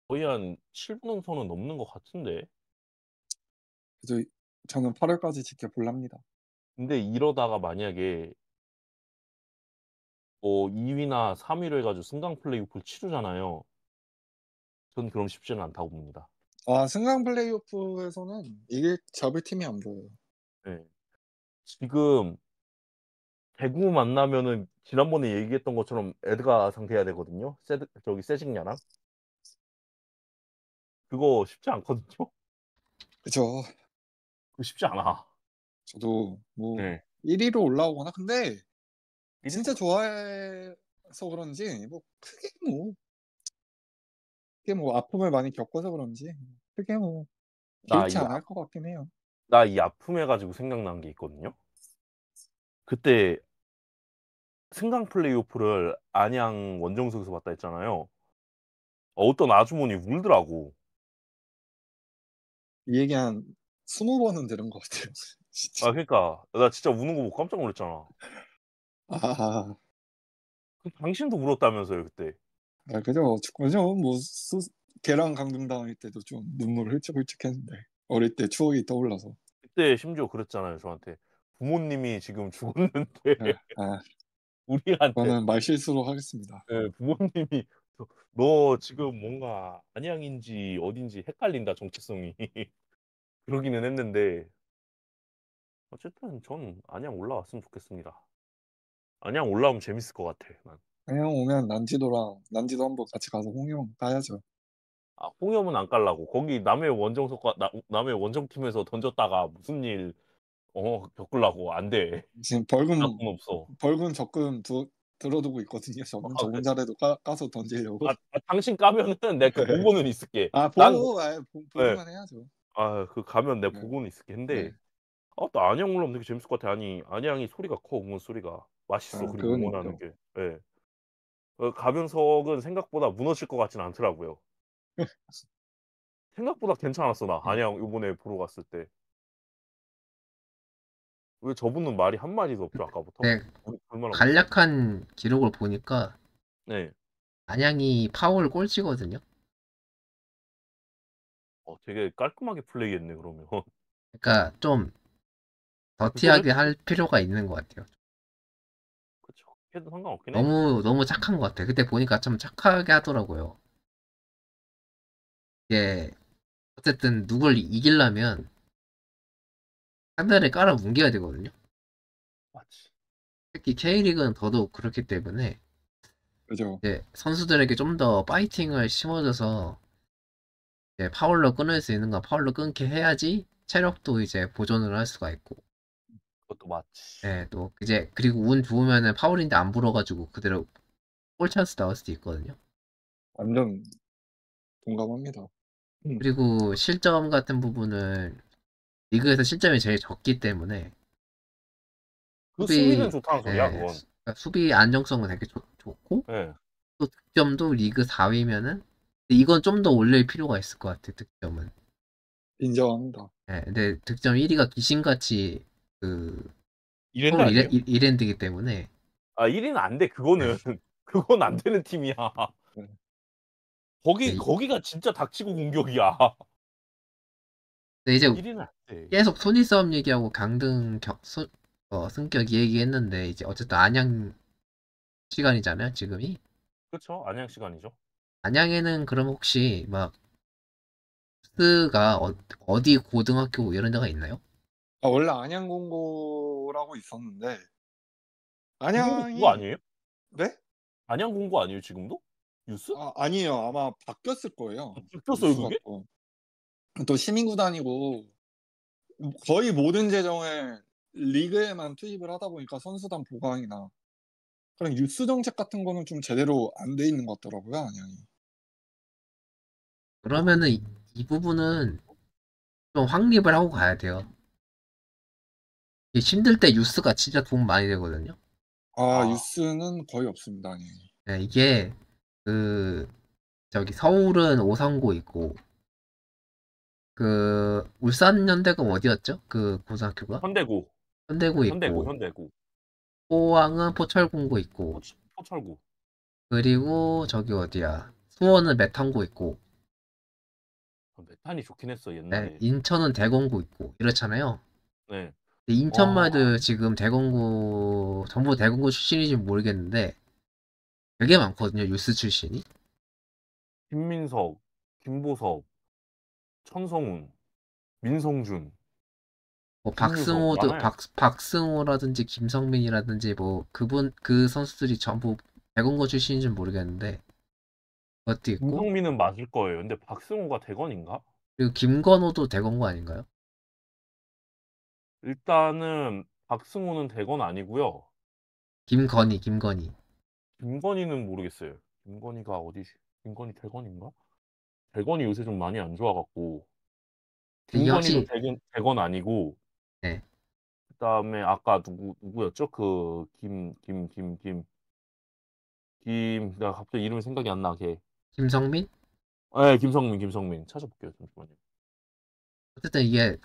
Speaker 1: 거의 한 7분 선은 넘는 것 같은데.
Speaker 3: 그래서 저는 8월까지 지켜볼랍니다.
Speaker 1: 근데 이러다가 만약에 2위나 3위로 해가지고 승강 플레이오프를 치르잖아요. 전 그럼 쉽지는 않다고 봅니다.
Speaker 3: 아 승강 플레이오프에서는 이길 잡을 팀이 안 보여요.
Speaker 1: 네. 지금 대구 만나면은 지난번에 얘기했던 것처럼 에드가 상대해야 되거든요. 저기 세징야랑 그거 쉽지 않거든요.
Speaker 3: 그죠.
Speaker 1: 그거 쉽지 않아.
Speaker 3: 저도 뭐
Speaker 1: 네.
Speaker 3: 1위로 올라오거나 근데
Speaker 1: 1위로
Speaker 3: 진짜 좋아해서 그런지 뭐 크게 뭐 아픔을 많이 겪어서 그런지 크게 뭐 길지 않을 것 같긴 해요.
Speaker 1: 나 이 아픔해가지고 생각난 게 있거든요. 그때 승강 플레이오프를 안양 원정석에서 봤다 했잖아요. 어떤 아주머니 울더라고.
Speaker 3: 이 얘기 한 20번은 들은 것 같아요. 진짜.
Speaker 1: 아 그러니까 나 진짜 우는 거 보고 깜짝 놀랐잖아.
Speaker 3: 아,
Speaker 1: 당신도 울었다면서요 그때.
Speaker 3: 그죠. 그죠. 뭐 걔랑 강등당할 때도 좀 눈물 훌쩍훌쩍 했는데 어릴 때 추억이 떠올라서.
Speaker 1: 그때 심지어 그랬잖아요 저한테. 부모님이 지금 죽었는데
Speaker 3: 아,
Speaker 1: 우리한테
Speaker 3: 저는 말실수로 하겠습니다.
Speaker 1: 예 부모님이 "너 지금 뭔가 안양인지 어딘지 헷갈린다 정체성이." 그러기는 했는데 어쨌든 전 안양 올라왔으면 좋겠습니다. 안양 올라오면 재밌을 것 같아 난.
Speaker 3: 안녕 오면 난지도 한번 같이 가서 홍영 따야죠.
Speaker 1: 아 홍염은 안 깔라고. 거기 남해 원정석과 남해 원정팀에서 던졌다가 무슨 일 겪으려고 안 돼.
Speaker 3: 지금
Speaker 1: 그럴 돈 없어.
Speaker 3: 벌금 적금 들어두고 있거든요. 저는
Speaker 1: 아 그
Speaker 3: 저번자라도 까서 던지려고.
Speaker 1: 당신 까면은 내가 그 보고는 있을게.
Speaker 3: 아,
Speaker 1: 난 예.
Speaker 3: 보고만 해야죠.
Speaker 1: 그 가면 내가
Speaker 3: 네.
Speaker 1: 보고는 있을게.
Speaker 3: 네.
Speaker 1: 근데 나 안양 올라오면 되게 재밌을 것 같아. 아니 안양이 소리가 커 응원 소리가. 맛있어 그리고
Speaker 3: 그건
Speaker 1: 응원하는
Speaker 3: 있죠.
Speaker 1: 게. 예. 가변석은 생각보다 무너질 것 같진 않더라고요. 생각보다 괜찮았어 나
Speaker 3: 음.
Speaker 1: 안양 요번에 보러 갔을 때. 왜 저분은 말이 한 마디도 없죠 아까부터?
Speaker 2: 네,
Speaker 1: 얼마나 울었어?
Speaker 2: 간략한 기록을 보니까
Speaker 1: 네.
Speaker 2: 안양이 파울 꼴찌거든요.
Speaker 1: 되게 깔끔하게 플레이했네 그러면.
Speaker 2: 그러니까 좀
Speaker 1: 그거를
Speaker 2: 더티하게 할 필요가 있는 것 같아요.
Speaker 1: 그쵸. 해도 상관없긴 해.
Speaker 2: 너무 착한 것 같아요. 그때 보니까 좀 착하게 하더라고요. 이게 어쨌든 누굴 이기려면 상대를 깔아 뭉개야 되거든요.
Speaker 1: 맞지.
Speaker 2: 특히 K리그는 더더욱 그렇기 때문에
Speaker 3: 그죠.
Speaker 2: 이제 선수들에게 좀 더 파이팅을 심어줘서 이제 파울로 끊을 수 있는 건 파울로 끊게 해야지 체력도 이제 보존을 할 수가 있고,
Speaker 1: 그것도 맞지.
Speaker 2: 예, 또 이제 그리고 운 좋으면은 파울인데 안 불어가지고 그대로 골 찬스 나올 수도 있거든요.
Speaker 3: 완전 동감합니다.
Speaker 2: 그리고 실점 같은 부분은 리그에서 실점이 제일 적기 때문에
Speaker 1: 그 수비는
Speaker 2: 수비,
Speaker 1: 좋다는 소리야
Speaker 2: 예,
Speaker 1: 그건.
Speaker 2: 그러니까 수비 안정성은 되게 좋고
Speaker 1: 예.
Speaker 2: 또 득점도 리그 4위면은 이건 좀 더 올릴 필요가 있을 것 같아 득점은.
Speaker 3: 인정합니다.
Speaker 2: 예, 근데 득점 1위가 귀신같이 그
Speaker 1: 이랜드
Speaker 2: 서울
Speaker 1: 아니에요?
Speaker 2: 이랜드기 때문에
Speaker 1: 1위는 안 돼. 그거는. 그건 안 되는 팀이야.
Speaker 3: 네.
Speaker 2: 네,
Speaker 1: 거기가 진짜 닥치고 공격이야.
Speaker 2: 근데 이제
Speaker 1: 1위는 안 돼.
Speaker 2: 계속 순위 싸움 얘기하고 승격 얘기했는데 이제 어쨌든 안양 시간이잖아요 지금이.
Speaker 1: 그쵸. 안양 시간이죠.
Speaker 2: 안양에는 그럼 혹시 막 스가 어디 고등학교 이런 데가 있나요?
Speaker 3: 원래 안양공고라고 있었는데
Speaker 1: 지금도 그거
Speaker 3: 안양이
Speaker 1: 아니에요?
Speaker 3: 네?
Speaker 1: 안양 공고 아니에요 지금도? 뉴스?
Speaker 3: 아니에요. 아마 바뀌었을 거예요.
Speaker 1: 바뀌었어요
Speaker 3: 뉴스가
Speaker 1: 그게?
Speaker 3: 또 시민구단이고 거의 모든 재정을 리그에만 투입을 하다 보니까 선수단 보강이나 그런 유스 정책 같은 거는 좀 제대로 안 돼 있는 것 같더라고요, 안양이.
Speaker 2: 그러면은 이 부분은 좀 확립을 하고 가야 돼요. 이게 힘들 때 유스가 진짜 도움 많이 되거든요.
Speaker 1: 아.
Speaker 3: 유스는 거의 없습니다, 안양이.
Speaker 2: 네, 이게 그 저기 서울은 오상고 있고 그 울산연대가 어디였죠? 그 고등학교가?
Speaker 1: 현대고.
Speaker 2: 현대고
Speaker 1: 현대고,
Speaker 2: 있고
Speaker 1: 현대고.
Speaker 2: 포항은 포철공고 있고
Speaker 1: 포철고.
Speaker 2: 그리고 저기 어디야? 수원은 메탄고 있고
Speaker 1: 메탄이 좋긴 했어
Speaker 2: 네,
Speaker 1: 옛날에.
Speaker 2: 인천은 대공고 있고 이렇잖아요.
Speaker 1: 네.
Speaker 2: 근데 인천만
Speaker 1: 와.
Speaker 2: 해도 지금 대공고 전부 대공고 출신인지 모르겠는데 되게 많거든요. 유스 출신이.
Speaker 1: 김민석, 김보섭, 천성훈, 민성준,
Speaker 2: 뭐
Speaker 1: 김유석
Speaker 2: 박승호도
Speaker 1: 많아요.
Speaker 2: 박승호라든지 김성민이라든지 뭐 그 선수들이 전부 대공고 출신인지 모르겠는데 그것도 있고
Speaker 1: 김성민은 맞을 거예요. 근데 박승호가 대건인가?
Speaker 2: 그리고 김건호도 대공고 아닌가요?
Speaker 1: 일단은 박승호는 대건 아니고요.
Speaker 2: 김건희.
Speaker 1: 김건희는 모르겠어요. 김건희가 어디지? 김건희 대건인가? 대건이 요새 좀 많이 안 좋아 갖고
Speaker 2: 이게
Speaker 1: 김건희도
Speaker 2: 확실히
Speaker 1: 대건 아니고
Speaker 2: 네.
Speaker 1: 그다음에 아까 누구였죠? 그 내가 갑자기 이름이 생각이 안 나. 걔.
Speaker 2: 김성민?
Speaker 1: 네, 김성민 찾아볼게요. 잠시만요.
Speaker 2: 어쨌든 이게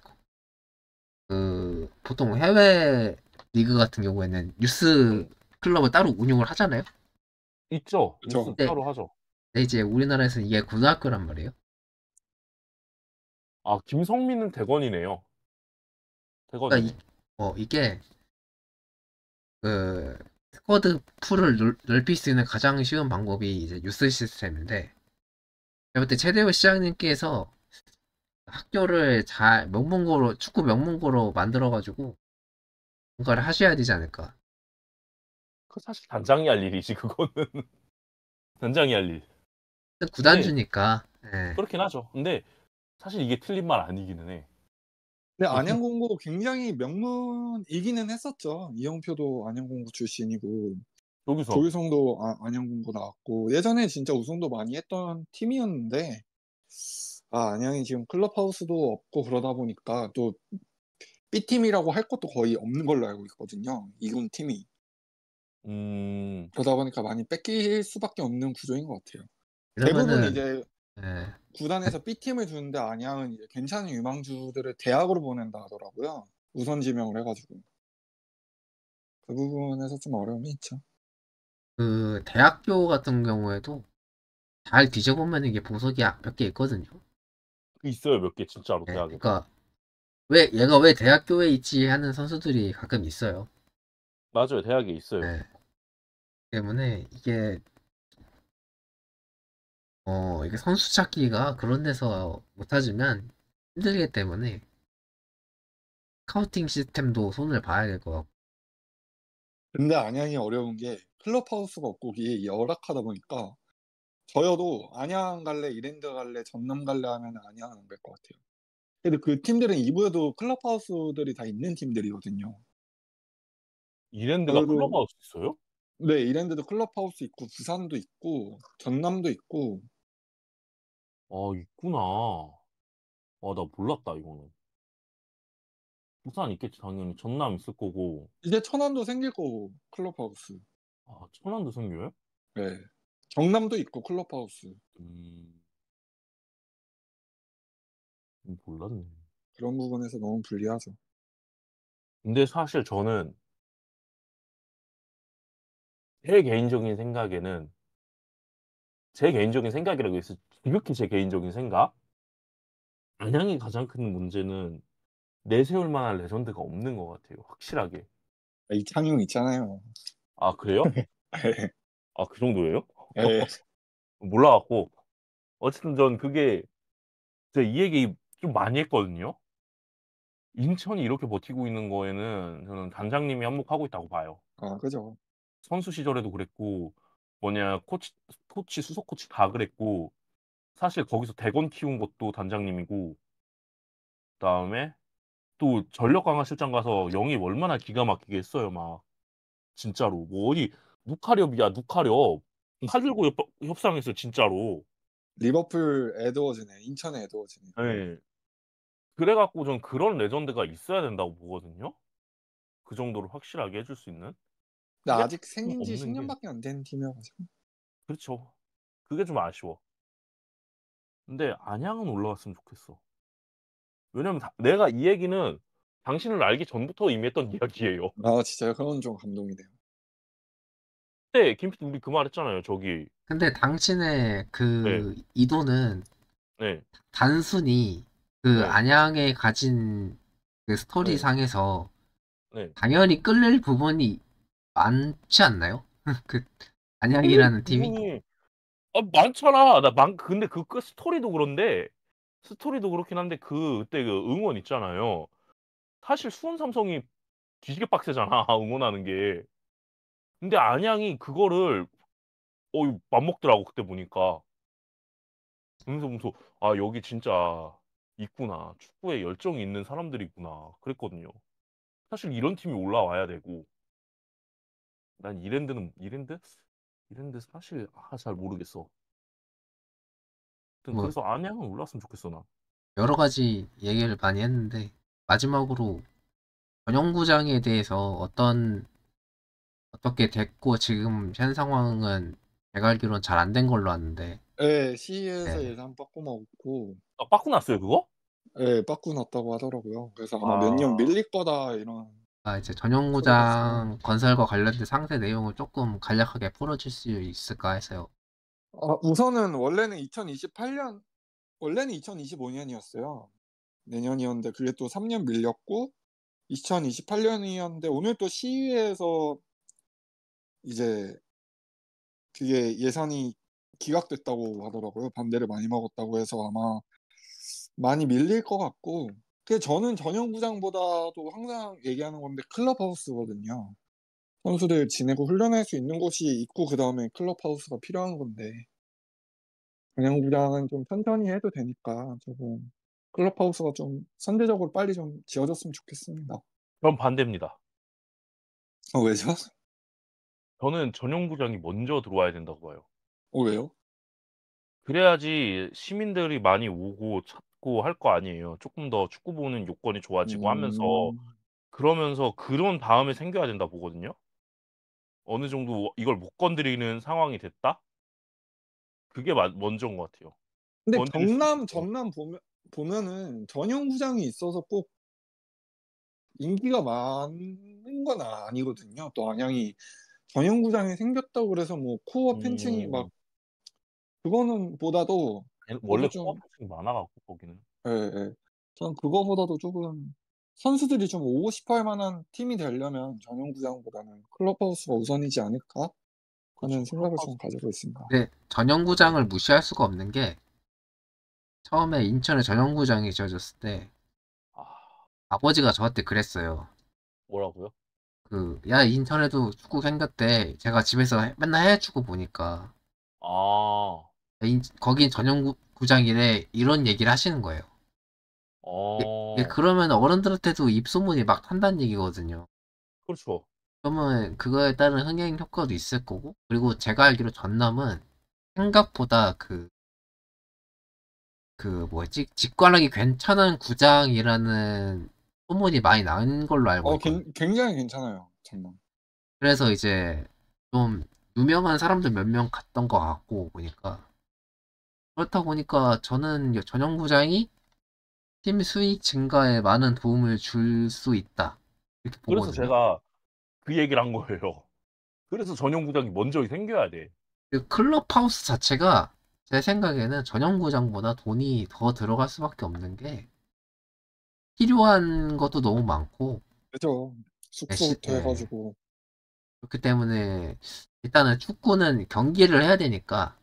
Speaker 2: 그 보통 해외 리그 같은 경우에는 뉴스
Speaker 1: 네.
Speaker 2: 클럽을 따로 운영을 하잖아요.
Speaker 1: 있죠.
Speaker 3: 그쵸.
Speaker 1: 뉴스
Speaker 2: 네.
Speaker 1: 따로 하죠.
Speaker 2: 근데 이제 우리나라에서는 이게 고등학교란 말이에요.
Speaker 1: 아, 김성민은 대건이네요.
Speaker 2: 그러니까
Speaker 1: 대건이네.
Speaker 2: 이게 그 스쿼드 풀을 넓힐 수 있는 가장 쉬운 방법이 이제 뉴스 시스템인데 제가 볼때 최대호 시장님께서 학교를 잘 명문고로 축구 명문고로 만들어가지고 뭔가를 하셔야 되지 않을까.
Speaker 1: 그 사실 단장이 할 일이지 그거는. 단장이 할 일. 근데
Speaker 2: 구단주니까. 예.
Speaker 1: 그렇긴 하죠. 근데 사실 이게 틀린 말 아니기는 해.
Speaker 3: 근데 안양공고 굉장히 명문이기는 했었죠. 이영표도 안양공고 출신이고
Speaker 1: 여기서
Speaker 3: 조규성도 안양공고 나왔고 예전에 진짜 우승도 많이 했던 팀이었는데 안양이 지금 클럽하우스도 없고 그러다 보니까 또 B팀이라고 할 것도 거의 없는 걸로 알고 있거든요. 2군 팀이. 그러다 보니까 많이 뺏길 수밖에 없는 구조인 것 같아요. 대부분
Speaker 2: 이러면은
Speaker 3: 이제
Speaker 2: 예.
Speaker 3: 구단에서 B팀을 주는데 안양은 이제 괜찮은 유망주들을 대학으로 보낸다 하더라고요. 우선 지명을 해가지고. 그 부분에서 좀 어려움이 있죠.
Speaker 2: 그 대학교 같은 경우에도 잘 뒤져보면 이게 보석이 몇 개 있거든요.
Speaker 1: 있어요 몇 개 진짜로
Speaker 2: 예.
Speaker 1: 대학에.
Speaker 2: 그러니까 왜 얘가 왜 대학교에 있지 하는 선수들이 가끔 있어요.
Speaker 1: 맞아요 대학에 있어요.
Speaker 2: 예. 때문에 이게 선수 찾기가 그런 데서 못 찾으면 힘들기 때문에 스카우팅 시스템도 손을 봐야 될 것 같고.
Speaker 3: 근데 안양이 어려운 게 클럽하우스가 없고 이게 열악하다 보니까 저여도 안양 갈래, 이랜드 갈래, 전남 갈래 하면 안양은 안 갈 것 같아요. 근데 그 팀들은 2부에도 클럽하우스들이 다 있는 팀들이거든요.
Speaker 1: 이랜드가
Speaker 3: 그래도
Speaker 1: 클럽하우스 있어요?
Speaker 3: 네, 이랜드도 클럽하우스 있고 부산도 있고 전남도 있고
Speaker 1: 아 있구나. 나 몰랐다 이거는. 부산 있겠지 당연히. 전남 있을 거고.
Speaker 3: 이제 천안도 생길 거고 클럽하우스.
Speaker 1: 천안도 생겨요?
Speaker 3: 네. 경남도 있고 클럽하우스.
Speaker 1: 음, 몰랐네.
Speaker 3: 그런 부분에서 너무 불리하죠.
Speaker 1: 근데 사실 저는 제 개인적인 생각에는 제 개인적인 생각이라고 해서 지극히 제 개인적인 생각. 안양이 가장 큰 문제는 내세울 만한 레전드가 없는 것 같아요. 확실하게.
Speaker 3: 이창용 있잖아요.
Speaker 1: 아 그래요?
Speaker 3: 예.
Speaker 1: 그 정도예요?
Speaker 3: 예.
Speaker 1: 몰라갖고 어쨌든 전 그게 제가 이 얘기 좀 많이 했거든요. 인천이 이렇게 버티고 있는 거에는 저는 단장님이 한몫하고 있다고 봐요.
Speaker 3: 그죠.
Speaker 1: 선수 시절에도 그랬고 뭐냐 코치 수석 코치 다 그랬고 사실 거기서 대건 키운 것도 단장님이고 그다음에 또 전력 강화 실장 가서 영입 얼마나 기가 막히게 했어요. 막 진짜로 뭐 어디 누카렵이야 누카렵 칼 들고 협상했어요 진짜로.
Speaker 3: 리버풀 에드워즈네. 인천의 에드워즈네.
Speaker 1: 네. 그래갖고 전 그런 레전드가 있어야 된다고 보거든요. 그 정도로 확실하게 해줄 수 있는.
Speaker 3: 근데
Speaker 1: 그게
Speaker 3: 아직
Speaker 1: 좀
Speaker 3: 생긴 지
Speaker 1: 없는 게
Speaker 3: 10년밖에 안 된 팀이어가지고.
Speaker 1: 그렇죠. 그게 좀 아쉬워. 근데 안양은 올라갔으면 좋겠어. 왜냐면 내가 이 얘기는 당신을 알기 전부터 이미 했던 이야기예요.
Speaker 3: 진짜요? 그건 좀 감동이네요.
Speaker 1: 근데 김PD 우리 그 말 했잖아요. 저기.
Speaker 2: 근데 당신의
Speaker 1: 네.
Speaker 2: 그 이도는
Speaker 1: 네.
Speaker 2: 단순히 그
Speaker 1: 네.
Speaker 2: 안양에 가진 그 스토리
Speaker 1: 네.
Speaker 2: 상에서
Speaker 1: 네.
Speaker 2: 당연히 끌릴 부분이 많지 않나요? 그
Speaker 1: 끌릴
Speaker 2: 안양이라는 팀이?
Speaker 1: 부분이 많잖아. 근데 그 스토리도 그런데 스토리도 그렇긴 한데 그때 그 응원 있잖아요. 사실 수원 삼성이 뒤지게 빡세잖아. 응원하는 게. 근데 안양이 그거를 맘먹더라고 그때 보니까. 그러면서 여기 진짜 있구나. 축구에 열정이 있는 사람들이 있구나. 그랬거든요. 사실 이런 팀이 올라와야 되고 난 이랜드 사실 잘 모르겠어. 하여튼
Speaker 2: 뭐
Speaker 1: 그래서 안양은 올랐으면 좋겠어 나.
Speaker 2: 여러 가지 얘기를 많이 했는데 마지막으로 전용구장에 대해서 어떻게 됐고 지금 현 상황은 제가 알기로는 잘 안 된 걸로 아는데
Speaker 3: 예, 시에서
Speaker 2: 네.
Speaker 3: 예산 빠꾸 먹고
Speaker 1: 아, 빠꾸 났어요 그거?
Speaker 3: 예, 빠꾸 났다고 하더라고요. 그래서 아마 몇 년
Speaker 1: 아,
Speaker 3: 밀릴 거다 이런
Speaker 2: 이제
Speaker 3: 소리가 있어요.
Speaker 2: 전용구장 건설과 관련된 상세 내용을 조금 간략하게 풀어줄 수 있을까 해서요.
Speaker 3: 우선은 원래는 2025년이었어요. 내년이었는데 그게 또 3년 밀렸고 2028년이었는데 오늘 또 시의회에서 이제 그게 예산이 기각됐다고 하더라고요. 반대를 많이 먹었다고 해서 아마 많이 밀릴 것 같고 저는 전용구장보다도 항상 얘기하는 건데 클럽하우스거든요. 선수들 지내고 훈련할 수 있는 곳이 있고 그다음에 클럽하우스가 필요한 건데 전용구장은 좀 천천히 해도 되니까 조금 클럽하우스가 좀 선제적으로 빨리 좀 지어졌으면 좋겠습니다.
Speaker 1: 전 반대입니다.
Speaker 3: 왜죠?
Speaker 1: 저는 전용구장이 먼저 들어와야 된다고 봐요.
Speaker 3: 왜요?
Speaker 1: 그래야지 시민들이 많이 오고 찾고 할 거 아니에요. 조금 더 축구 보는 요건이 좋아지고 하면서
Speaker 3: 음.
Speaker 1: 그러면서 그런 다음에 생겨야 된다 보거든요. 어느 정도 이걸 못 건드리는 상황이 됐다? 그게 먼저인 것 같아요.
Speaker 3: 근데
Speaker 1: 건드릴 수
Speaker 3: 경남,
Speaker 1: 있어.
Speaker 3: 전남 보면은 전용구장이 있어서 꼭 인기가 많은 건 아니거든요. 또 안양이 전용구장이 생겼다고 그래서 뭐 코어 팬층이 막
Speaker 1: 음.
Speaker 3: 그거는 보다도
Speaker 1: 원래
Speaker 3: 저도
Speaker 1: 코어
Speaker 3: 좀
Speaker 1: 팬층이 많아 갖고 거기는.
Speaker 3: 예예. 저는 그거보다도 조금 선수들이 좀 오고 싶어 할 만한 팀이 되려면 전용구장보다는 클럽하우스가 우선이지 않을까 하는
Speaker 1: 그렇죠.
Speaker 3: 생각을
Speaker 1: 클럽하우스.
Speaker 3: 좀 가지고 있습니다.
Speaker 2: 근데 전용구장을 무시할 수가 없는 게 처음에 인천에 전용구장이 지어졌을 때
Speaker 1: 아,
Speaker 2: 아버지가 저한테 그랬어요.
Speaker 1: 뭐라고요?
Speaker 2: 야, 인천에도 축구 생겼대. 제가 집에서 맨날 해외 축구 보니까
Speaker 1: 아.
Speaker 2: 거긴 전용구장이래. 이런 얘기를 하시는 거예요.
Speaker 1: 어.
Speaker 2: 그러면 어른들한테도 입소문이 막 탄다는 얘기거든요.
Speaker 1: 그렇죠.
Speaker 2: 그러면 그거에 따른 흥행 효과도 있을 거고, 그리고 제가 알기로 전남은 생각보다 뭐지? 직관하기 괜찮은 구장이라는 소문이 많이 나는 걸로 알고 있거든요.
Speaker 3: 굉장히 괜찮아요, 전남.
Speaker 2: 그래서 이제 좀 유명한 사람들 몇 명 갔던 것 같고, 보니까. 그렇다 보니까 저는 전용구장이 팀 수익 증가에 많은 도움을 줄 수 있다. 이렇게
Speaker 1: 그래서
Speaker 2: 보거든요.
Speaker 1: 제가 그 얘기를 한 거예요. 그래서 전용구장이 먼저 생겨야 돼.
Speaker 2: 클럽하우스 자체가 제 생각에는 전용구장보다 돈이 더 들어갈 수밖에 없는 게 필요한 것도 너무 많고
Speaker 3: 그죠.
Speaker 2: 예,
Speaker 3: 숙소부터 해가지고
Speaker 2: 그렇기 때문에 일단은 축구는 경기를 해야 되니까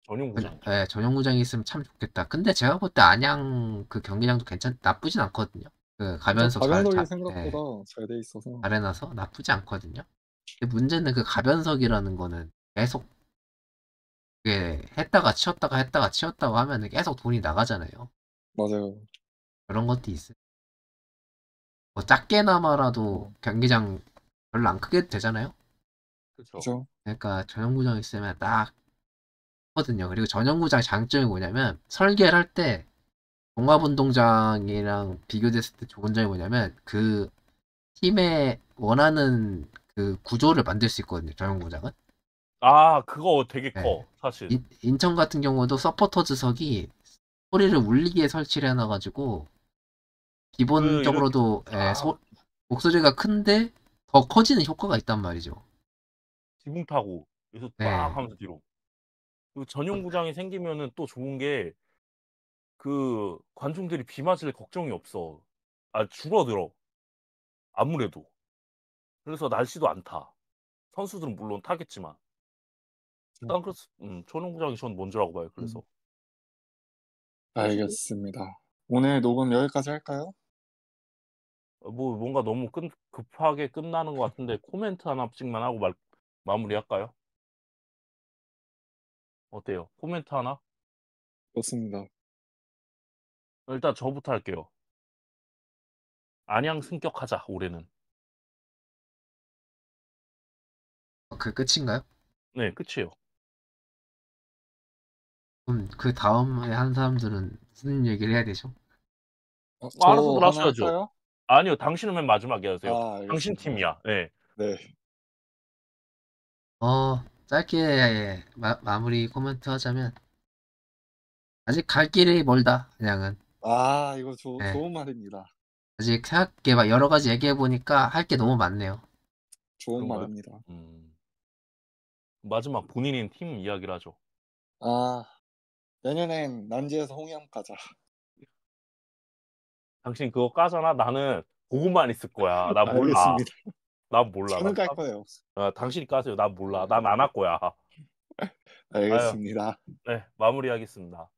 Speaker 1: 전용구장.
Speaker 2: 전용구장이 있으면 참 좋겠다. 근데 제가 볼 때 안양 그 경기장도 나쁘진 않거든요.
Speaker 3: 그죠.
Speaker 2: 가변석
Speaker 3: 가변석이 생각보다 잘 돼 있어서
Speaker 2: 잘 해놔서 나쁘지 않거든요. 근데 문제는 그 가변석이라는 거는 계속 했다가 치웠다가 했다가 치웠다가 하면은 계속 돈이 나가잖아요.
Speaker 3: 맞아요.
Speaker 2: 그런 것도 있어요. 뭐 작게나마라도 경기장 별로 안 크게 되잖아요.
Speaker 1: 그렇죠.
Speaker 3: 그죠.
Speaker 2: 그러니까 전용구장 있으면 딱 하거든요. 그리고 전용구장 장점이 뭐냐면 설계를 할 때 종합운동장이랑 비교됐을 때 좋은 점이 뭐냐면 그 팀의 원하는 그 구조를 만들 수 있거든요. 전용구장은.
Speaker 1: 아, 그거 되게
Speaker 2: 네.
Speaker 1: 커, 사실.
Speaker 2: 인천 같은 경우도 서포터즈석이 소리를 울리게 설치를 해놔가지고
Speaker 1: 이렇게
Speaker 2: 기본적으로도
Speaker 1: 아,
Speaker 2: 목소리가 큰데 더 커지는 효과가 있단 말이죠.
Speaker 1: 지붕 타고 여기서 빡
Speaker 2: 네.
Speaker 1: 하면서 뒤로. 그 전용구장이 생기면은 또 좋은 게 그 관중들이 비 맞을 걱정이 없어. 아, 줄어들어. 아무래도. 그래서 날씨도 안 타. 선수들은 물론 타겠지만. 난 그래서 전용구장이 전 먼저라고 봐요.
Speaker 3: 음,
Speaker 1: 그래서.
Speaker 3: 알겠습니다. 오늘 녹음 여기까지 할까요?
Speaker 1: 뭐 뭔가 너무 급하게 끝나는 것 같은데 코멘트 하나씩만 하고 마무리할까요? 어때요? 코멘트 하나?
Speaker 3: 좋습니다.
Speaker 1: 일단 저부터 할게요. 안양 승격하자 올해는.
Speaker 2: 그 끝인가요?
Speaker 1: 네, 끝이에요.
Speaker 2: 그럼 그 다음에 한 사람들은 무슨 얘기를 해야 되죠?
Speaker 3: 저
Speaker 1: 알아서들
Speaker 3: 하나
Speaker 1: 하셔야죠.
Speaker 3: 할까요?
Speaker 1: 아니요, 당신은 맨 마지막에 하세요.
Speaker 3: 아,
Speaker 1: 당신
Speaker 3: 알겠습니다.
Speaker 1: 팀이야. 네.
Speaker 3: 네.
Speaker 2: 짧게 마무리 코멘트 하자면 아직 갈 길이 멀다. 그냥은.
Speaker 3: 아, 이거
Speaker 2: 네.
Speaker 3: 좋은 말입니다.
Speaker 2: 아직 생각해 막 여러 가지 얘기해 보니까 할 게 너무 많네요.
Speaker 3: 좋은
Speaker 1: 그런가요?
Speaker 3: 말입니다.
Speaker 1: 마지막 본인인 팀 이야기를 하죠.
Speaker 3: 아, 내년엔 난지에서 홍염 까자.
Speaker 1: 당신 그거 까잖아. 나는 보고만 있을 거야. 나 몰라.
Speaker 3: 알겠습니다.
Speaker 1: 난 몰라.
Speaker 3: 저는 깔 거예요.
Speaker 1: 당신이 까세요. 난 몰라. 난 안 할 거야. 아유,
Speaker 3: 알겠습니다.
Speaker 1: 네, 마무리하겠습니다.